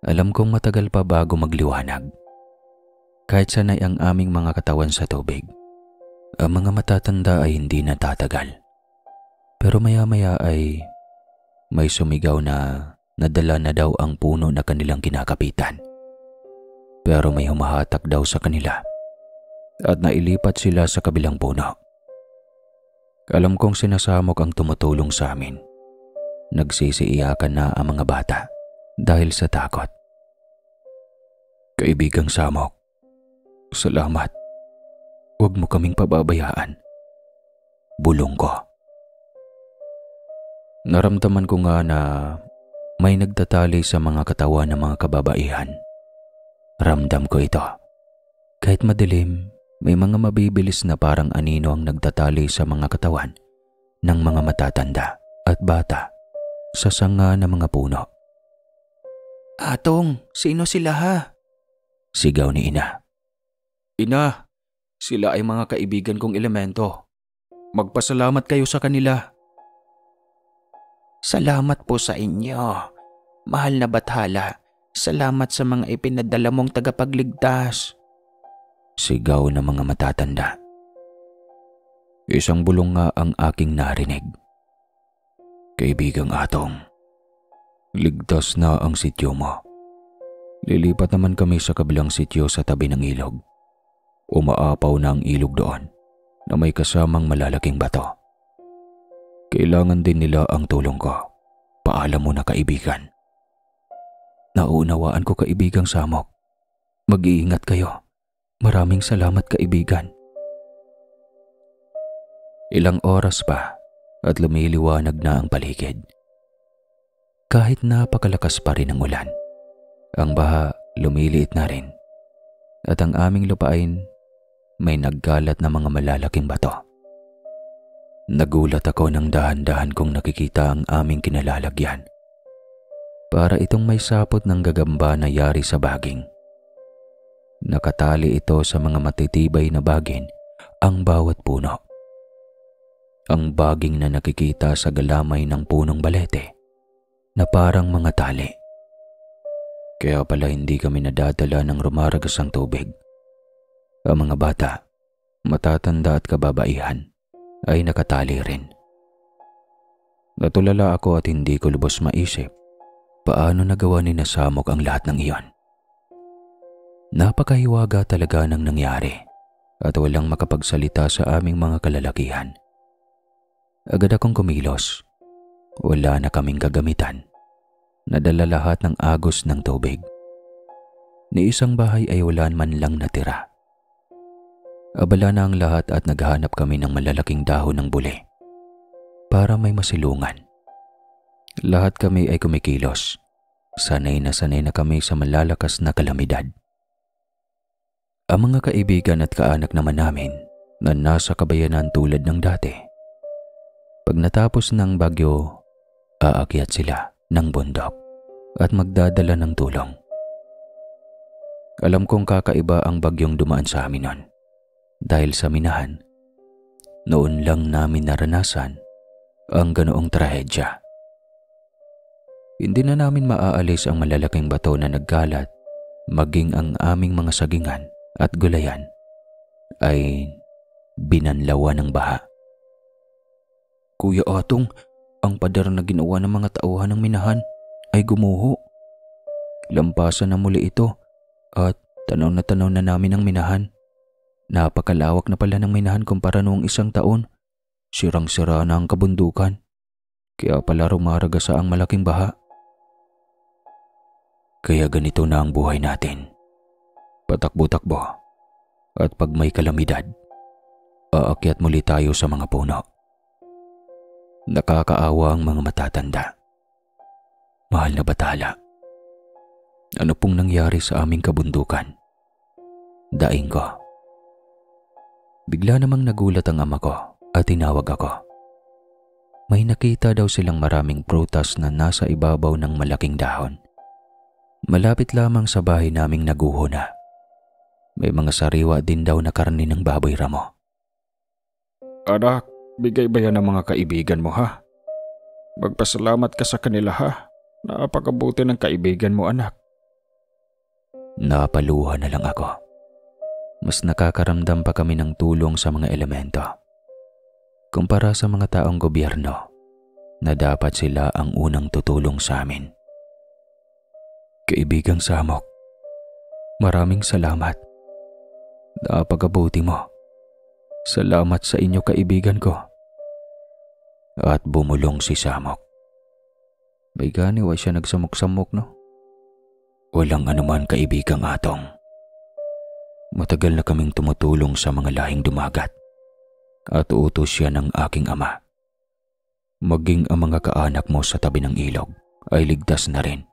Alam kong matagal pa bago magliwanag. Kahit sanay ang aming mga katawan sa tubig, ang mga matatanda ay hindi natatagal. Pero maya-maya ay may sumigaw na nadala na daw ang puno na kanilang kinakapitan. Pero may humahatak daw sa kanila at nailipat sila sa kabilang puno. Alam kong sinasamok ang tumutulong sa amin. Nagsisiiyakan na ang mga bata dahil sa takot. Kaibigang Samok, salamat. Huwag mo kaming pababayaan. Bulong ko. Naramdaman ko nga na may nagtatali sa mga katawan ng mga kababaihan. Ramdam ko ito. Kahit madilim, may mga mabibilis na parang anino ang nagtatali sa mga katawan ng mga matatanda at bata sa sanga ng mga puno. Atong, sino sila ha? Sigaw ni Ina. Ina, sila ay mga kaibigan kong elemento. Magpasalamat kayo sa kanila. Salamat po sa inyo. Mahal na bathala, salamat sa mga ipinadala mong tagapagligtas. Sigaw ng mga matatanda. Isang bulong nga ang aking narinig. Kaibigang Atong, ligtas na ang sityo mo. Lilipat naman kami sa kabilang sityo sa tabi ng ilog. Umaapaw na ang ilog doon na may kasamang malalaking bato. Kailangan din nila ang tulong ko. Paalam mo na, kaibigan. Nauunawaan ko, kaibigang Samok. Mag-iingat kayo. Maraming salamat, kaibigan. Ilang oras pa at lumiliwanag na ang paligid. Kahit napakalakas pa rin ang ulan, ang baha lumiliit na rin at ang aming lupain may naggalat na mga malalaking bato. Nagulat ako nang dahan-dahan kong nakikita ang aming kinalalagyan. Para itong may sapot ng gagamba na yari sa baging. Nakatali ito sa mga matitibay na bagin ang bawat puno. Ang baging na nakikita sa galamay ng punong balete na parang mga tali. Kaya pala hindi kami nadadala ng rumaragasang tubig. Ang mga bata, matatanda at kababaihan ay nakatali rin. Natulala ako at hindi ko lubos maisip paano nagawa ni Samok ang lahat ng iyon. Napakahiwaga talaga ng nangyari at walang makapagsalita sa aming mga kalalakihan. Agad akong kumilos. Wala na kaming gagamitan. Nadala lahat ng agos ng tubig. Ni isang bahay ay wala man lang natira. Abala na ang lahat at naghahanap kami ng malalaking dahon ng buli para may masilungan. Lahat kami ay kumikilos. Sanay na kami sa malalakas na kalamidad. Ang mga kaibigan at kaanak naman namin na nasa kabayanan tulad ng dati. Pag natapos ng bagyo, aakyat sila ng bundok at magdadala ng tulong. Alam kong kakaiba ang bagyong dumaan sa amin noon. Dahil sa minahan, noon lang namin naranasan ang ganoong trahedya. Hindi na namin maaalis ang malalaking bato na naggalat, maging ang aming mga sagingan at gulayan ay binanlawan ng baha. Kuya Atong, ang pader na ginawa ng mga tauhan ng minahan ay gumuho. Lampasan na muli ito at tanaw na namin ang minahan. Napakalawak na pala ng minahan kumpara noong 1 taon. Sirang-sira na ang kabundukan. Kaya pala rumaragasa ang malaking baha. Kaya ganito na ang buhay natin. Patakbo-takbo. At pag may kalamidad, aakyat muli tayo sa mga puno. Nakakaawa ang mga matatanda. Mahal na bathala, ano pong nangyari sa aming kabundukan? Daing ko. Bigla namang nagulat ang ama ko at tinawag ako. May nakita daw silang maraming prutas na nasa ibabaw ng malaking dahon. Malapit lamang sa bahay naming naguho na May mga sariwa din daw na karne ng baboy ramo. Anak, bigay ba yan ng mga kaibigan mo ha? Magpasalamat ka sa kanila ha. Napakabuti ng kaibigan mo anak. Napaluha na lang ako. Mas nakakaramdam pa kami ng tulong sa mga elemento. Kumpara sa mga taong gobyerno na dapat sila ang unang tutulong sa amin. Kaibigang Samok, maraming salamat. Napakabuti mo. Salamat sa inyo kaibigan ko. At bumulong si Samok. May gani wa siya nagsamok-samok no? Walang anuman kaibigang Atong. Matagal na kaming tumutulong sa mga lahing dumagat at utos siya ng aking ama. Maging ang mga kaanak mo sa tabi ng ilog ay ligtas na rin.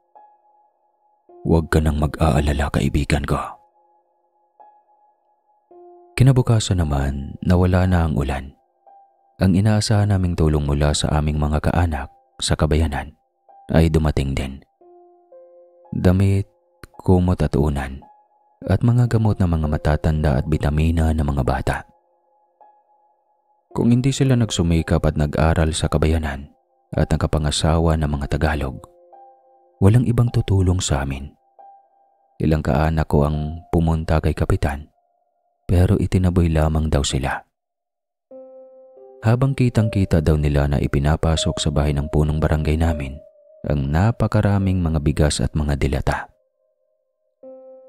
Huwag ka nang mag-aalala kaibigan ko. Kinabukasan naman nawala na ang ulan. Ang inaasahan naming tulong mula sa aming mga kaanak sa kabayanan ay dumating din. Damit, kumot at unan, at mga gamot ng mga matatanda at bitamina ng mga bata. Kung hindi sila nagsumikap at nag-aral sa kabayanan at nakapangasawa ng mga Tagalog, walang ibang tutulong sa amin. Ilang kaanak ko ang pumunta kay Kapitan, pero itinaboy lamang daw sila. Habang kitang-kita daw nila na ipinapasok sa bahay ng punong barangay namin ang napakaraming mga bigas at mga dilata.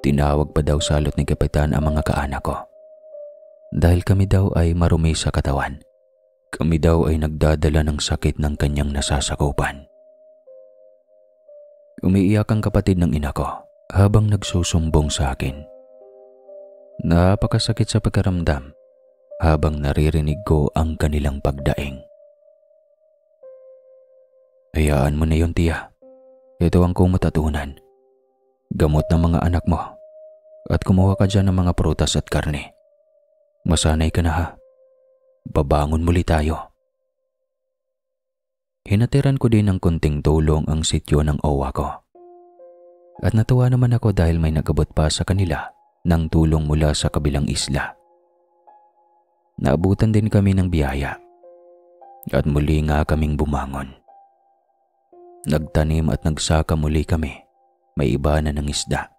Tinawag pa daw salot ni Kapitan ang mga kaanak ko. Dahil kami daw ay marumi sa katawan. Kami daw ay nagdadala ng sakit ng kanyang nasasakupan. Umiiyak ang kapatid ng ina ko habang nagsusumbong sa akin. Napakasakit sa pakiramdam habang naririnig ko ang kanilang pagdaing. Hayaan mo na yun, tiya. Ito ang kumot at unan. Gamot ng mga anak mo. At kumuha ka dyan ng mga prutas at karne. Masanay ka na ha. Babangon muli tayo. Hinatiran ko din ng kunting tulong ang sityo ng owa ko. At natuwa naman ako dahil may nagabot pa sa kanila ng tulong mula sa kabilang isla. Naabutan din kami ng biyaya. At muli nga kaming bumangon. Nagtanim at nagsaka muli kami. May iba na ng isda.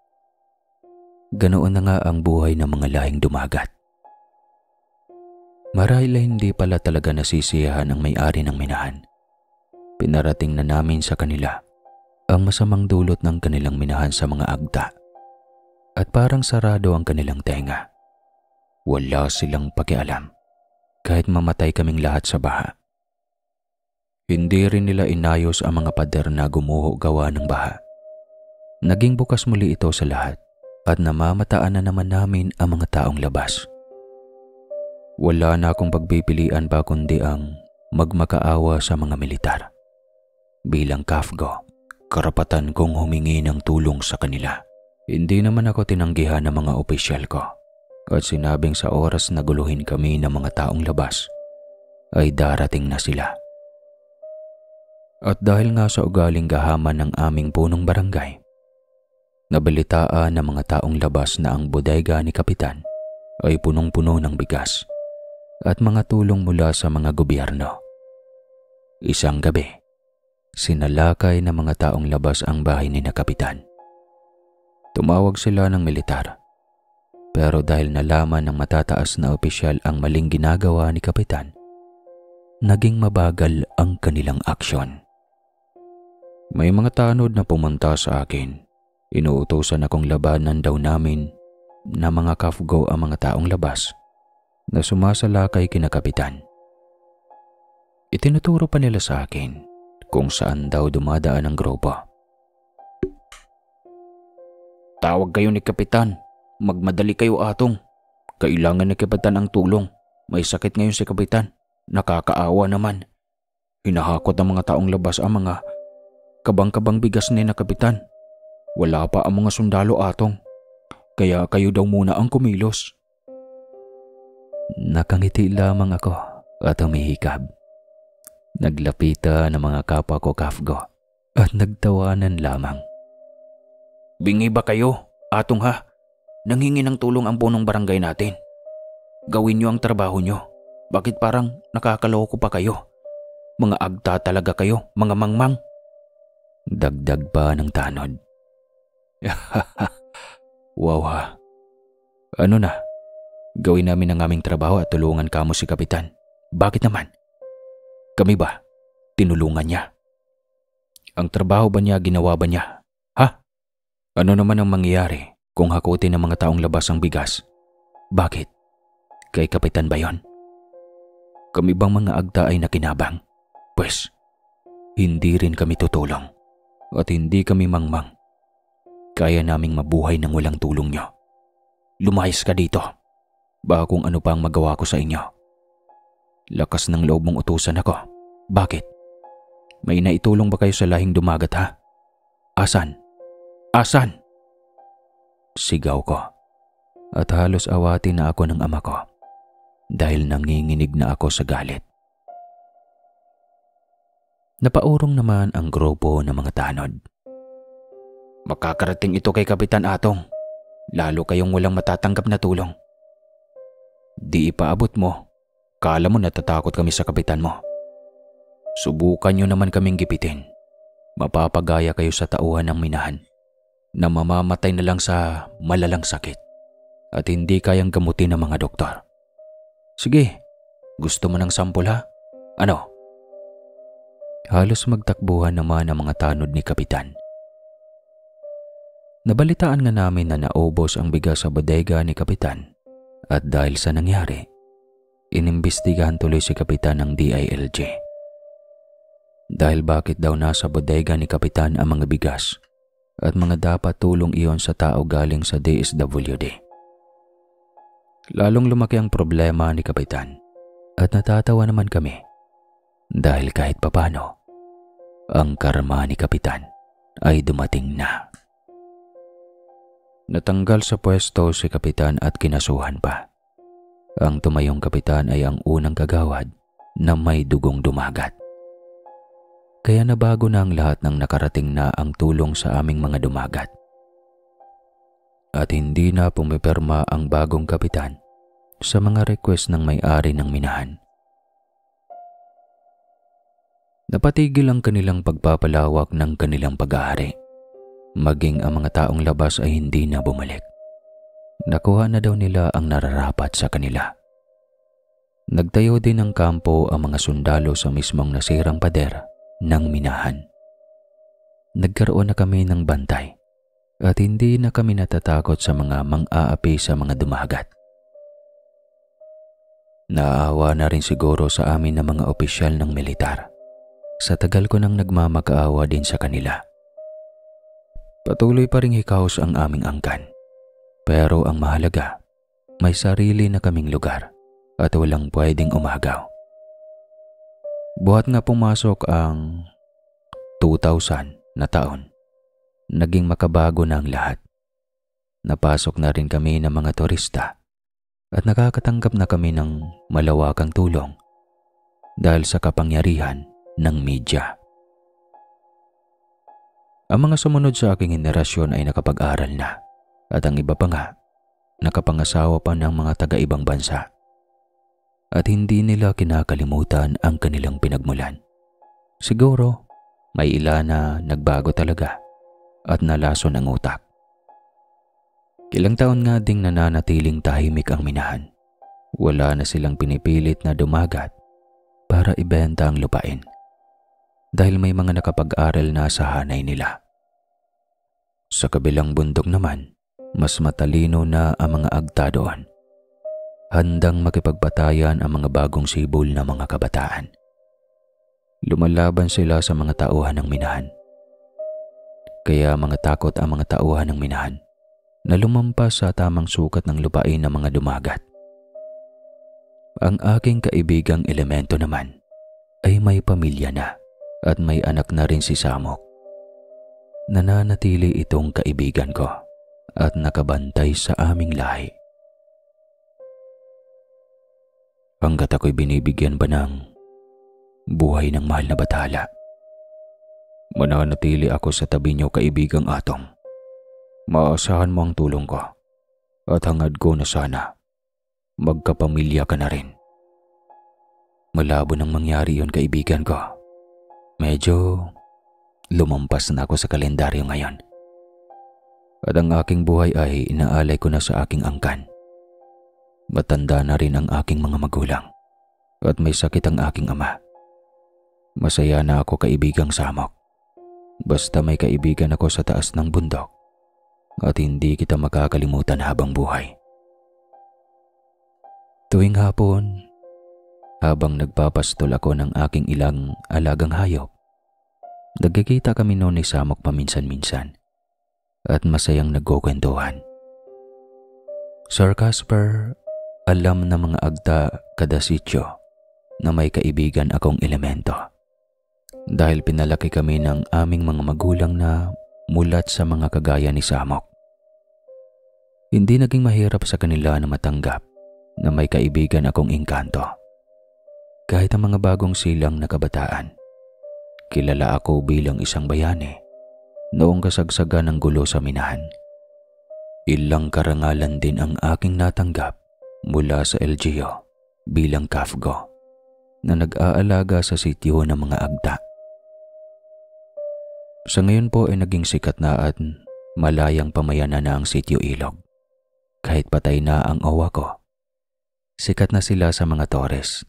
Ganoon na nga ang buhay ng mga lahing dumagat. Marahil ay hindi pala talaga nasisiyahan ang may-ari ng minahan. Pinarating na namin sa kanila ang masamang dulot ng kanilang minahan sa mga agda. At parang sarado ang kanilang tenga. Wala silang pakialam kahit mamatay kaming lahat sa baha. Hindi rin nila inayos ang mga pader na gumuho gawa ng baha. Naging bukas muli ito sa lahat at namamataan na naman namin ang mga taong labas. Wala na akong pagpipilian pa kundi ang magmakaawa sa mga militar. Bilang KAFGO, karapatan kong humingi ng tulong sa kanila. Hindi naman ako tinanggihan ng mga opisyal ko at sinabing sa oras na guluhin kami ng mga taong labas ay darating na sila. At dahil nga sa ugaling gahaman ng aming punong barangay, nabalitaan ng mga taong labas na ang bodega ni Kapitan ay punong-puno ng bigas at mga tulong mula sa mga gobyerno. Isang gabi, sinalakay ng mga taong labas ang bahay ni na Kapitan. Tumawag sila ng militar, pero dahil nalaman ng matataas na opisyal ang maling ginagawa ni Kapitan, naging mabagal ang kanilang aksyon. May mga tanod na pumunta sa akin. Inuutosan akong labanan daw namin na mga KAFGO ang mga taong labas na sumasalakay kina Kapitan. Itinuturo pa nila sa akin kung saan daw dumadaan ang grupo. Tawag kayo ni Kapitan. Magmadali kayo atong. Kailangan ni Kapitan ang tulong. May sakit ngayon si Kapitan. Nakakaawa naman. Hinahakot ng mga taong labas ang mga kabang-kabang bigas ni na Kapitan. Wala pa ang mga sundalo atong. Kaya kayo daw muna ang kumilos. Nakangiti lamang ako at humihikab. Naglapitan ng mga kapwa ko KAFGO at nagtawanan lamang. Bingi ba kayo, atong ha? nanghingi ng tulong ang punong barangay natin. Gawin niyo ang trabaho niyo. Bakit parang nakakaloko pa kayo? Mga agta talaga kayo, mga mangmang. Dagdag pa ng tanod. Wow ha. Ano na? Gawin namin ang aming trabaho at tulungan kamo si Kapitan. Bakit naman? Kami ba? Tinulungan niya? Ang trabaho ba niya, ginawa ba niya? Ha? Ano naman ang mangyayari kung hakutin ng mga taong labas ang bigas? Bakit? Kay Kapitan ba yon? Kami bang mga agta ay nakinabang? Pwes, hindi rin kami tutulong at hindi kami mangmang. Kaya naming mabuhay nang walang tulong niyo. Lumayas ka dito. Baka kung ano pa ang magawa ko sa inyo. Lakas ng loob mong utusan ako. Bakit? May naitulong ba kayo sa lahing dumagat ha? Asan? Asan? Sigaw ko. At halos awatin na ako ng ama ko dahil nanginginig na ako sa galit. Napaurong naman ang grupo ng mga tanod. Makakarating ito kay Kapitan Atong. Lalo kayong walang matatanggap na tulong. Di ipaabot mo. Kala mo natatakot kami sa kapitan mo. Subukan nyo naman kaming gipitin. Mapapagaya kayo sa tauhan ng minahan na mamamatay na lang sa malalang sakit at hindi kayang gamutin ng mga doktor. Sige, gusto mo ng sampol ha? Ano? Halos magtakbuhan naman ang mga tanod ni Kapitan. Nabalitaan nga namin na naubos ang bigas sa bodega ni Kapitan at dahil sa nangyari, inimbestigahan tuloy si Kapitan ng DILG. Dahil bakit daw nasa bodega ni Kapitan ang mga bigas at mga dapat tulong iyon sa tao galing sa DSWD. Lalong lumaki ang problema ni Kapitan at natatawa naman kami dahil kahit papano, ang karma ni Kapitan ay dumating na. Natanggal sa pwesto si Kapitan at kinasuhan pa. Ang tumayong kapitan ay ang unang kagawad na may dugong dumagat. Kaya nabago na ang lahat ng nakarating na ang tulong sa aming mga dumagat. At hindi na pumipirma ang bagong kapitan sa mga request ng may-ari ng minahan. Napatigil ang kanilang pagpapalawak ng kanilang pag-aari. Maging ang mga taong labas ay hindi na bumalik. Nakuha na daw nila ang nararapat sa kanila. Nagtayo din ng kampo ang mga sundalo sa mismong nasirang pader ng minahan. Nagkaroon na kami ng bantay at hindi na kami natatakot sa mga mang-aapi sa mga dumagat. Naawa na rin siguro sa amin ng mga opisyal ng militar. Sa tagal ko nang nagmamakaawa din sa kanila. Patuloy pa ring hikaos ang aming angkan. Pero ang mahalaga, may sarili na kaming lugar at walang pwedeng umagaw. Buhat nga pumasok ang 2000 na taon, naging makabago na ang lahat. Napasok na rin kami ng mga turista at nakakatanggap na kami ng malawakang tulong dahil sa kapangyarihan ng media. Ang mga sumunod sa aking henerasyon ay nakapag-aral na at ang iba pa nga, nakapangasawa pa ng mga taga-ibang bansa. At hindi nila kinakalimutan ang kanilang pinagmulan. Siguro, may ilan na nagbago talaga at nalason ang utak. Ilang taon nga ding nananatiling tahimik ang minahan. Wala na silang pinipilit na dumagat para ibenta ang lupain. Dahil may mga nakapag-aral na sa hanay nila. Sa kabilang bundok naman, mas matalino na ang mga agta doon. Handang makipagpatayan ang mga bagong sibol na mga kabataan. Lumalaban sila sa mga tauhan ng minahan. Kaya mga takot ang mga tauhan ng minahan na lumampas sa tamang sukat ng lupain ng mga dumagat. Ang aking kaibigang elemento naman ay may pamilya na. At may anak na rin si Samok. Nananatili itong kaibigan ko at nakabantay sa aming lahi. Hanggat ako'y binibigyan ba ng buhay ng mahal na bathala, mananatili ako sa tabi niyo, kaibigang Atong. Maasahan mo ang tulong ko At hangad ko na sana magkapamilya ka na rin. Malabo nang mangyari yun, kaibigan ko. Medyo lumampas na ako sa kalendaryo ngayon. At ang aking buhay ay inaalay ko na sa aking angkan. Matanda na rin ang aking mga magulang at may sakit ang aking ama. Masaya na ako, kaibigang Samok. Basta may kaibigan ako sa taas ng bundok at hindi kita makakalimutan habang buhay. Tuwing hapon, habang nagpapastol ako ng aking ilang alagang hayop, nagkikita kami noon ni Samok paminsan-minsan at masayang nagkukwentuhan. Sir Casper, alam na mga agta kada sityo na may kaibigan akong elemento. Dahil pinalaki kami ng aming mga magulang na mulat sa mga kagaya ni Samok. Hindi naging mahirap sa kanila na matanggap na may kaibigan akong engkanto. Kahit ang mga bagong silang na kabataan, kilala ako bilang isang bayani noong kasagsagan ng gulo sa minahan. Ilang karangalan din ang aking natanggap mula sa LGU bilang kafgo na nag-aalaga sa sityo ng mga agta. Sa ngayon po ay naging sikat na at malayang pamayanan na ang sityo Ilog. Kahit patay na ang owa ko, sikat na sila sa mga Torres.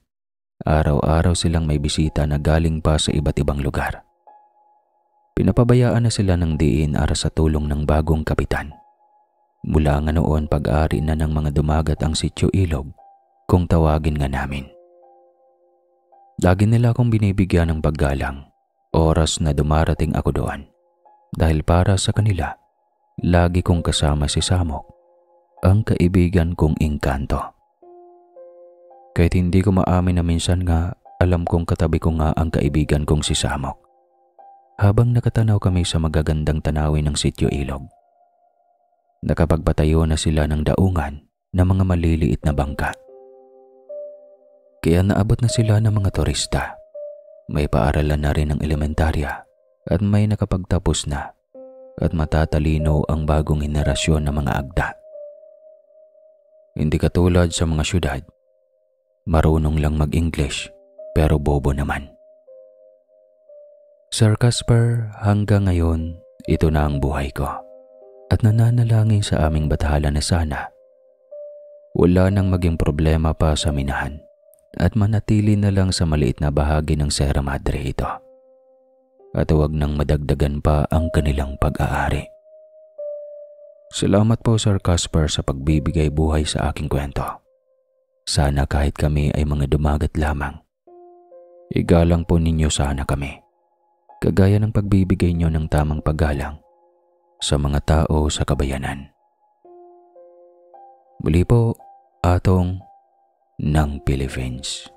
Araw-araw silang may bisita na galing pa sa iba't ibang lugar. Pinapabayaan na sila ng diin para sa tulong ng bagong kapitan. Mula nga noon pag-ari na ng mga dumagat ang sityo Ilog kung tawagin nga namin. Lagi nila akong binibigyan ng paggalang oras na dumarating ako doon dahil para sa kanila, lagi kong kasama si Samok, ang kaibigan kong engkanto. Kahit hindi ko maamin na minsan nga alam kong katabi ko nga ang kaibigan kong si Samok habang nakatanaw kami sa magagandang tanawin ng sityo Ilog. Nakapagpatayo na sila ng daungan na mga maliliit na bangka. Kaya naabot na sila ng mga turista. May paaralan na rin ng elementarya at may nakapagtapos na at matatalino ang bagong henerasyon ng mga agda. Hindi katulad sa mga syudad, marunong lang mag-English pero bobo naman. Sir Casper, hanggang ngayon, ito na ang buhay ko. At nananalangin sa aming bathala na sana wala nang maging problema pa sa minahan at manatili na lang sa maliit na bahagi ng Sierra Madre ito at huwag nang madagdagan pa ang kanilang pag-aari. Salamat po Sir Casper sa pagbibigay buhay sa aking kwento. Sana kahit kami ay mga dumagat lamang, igalang po ninyo sana kami kagaya ng pagbibigay nyo ng tamang paggalang sa mga tao sa kabayanan. Muli po, Atong ng Philippines.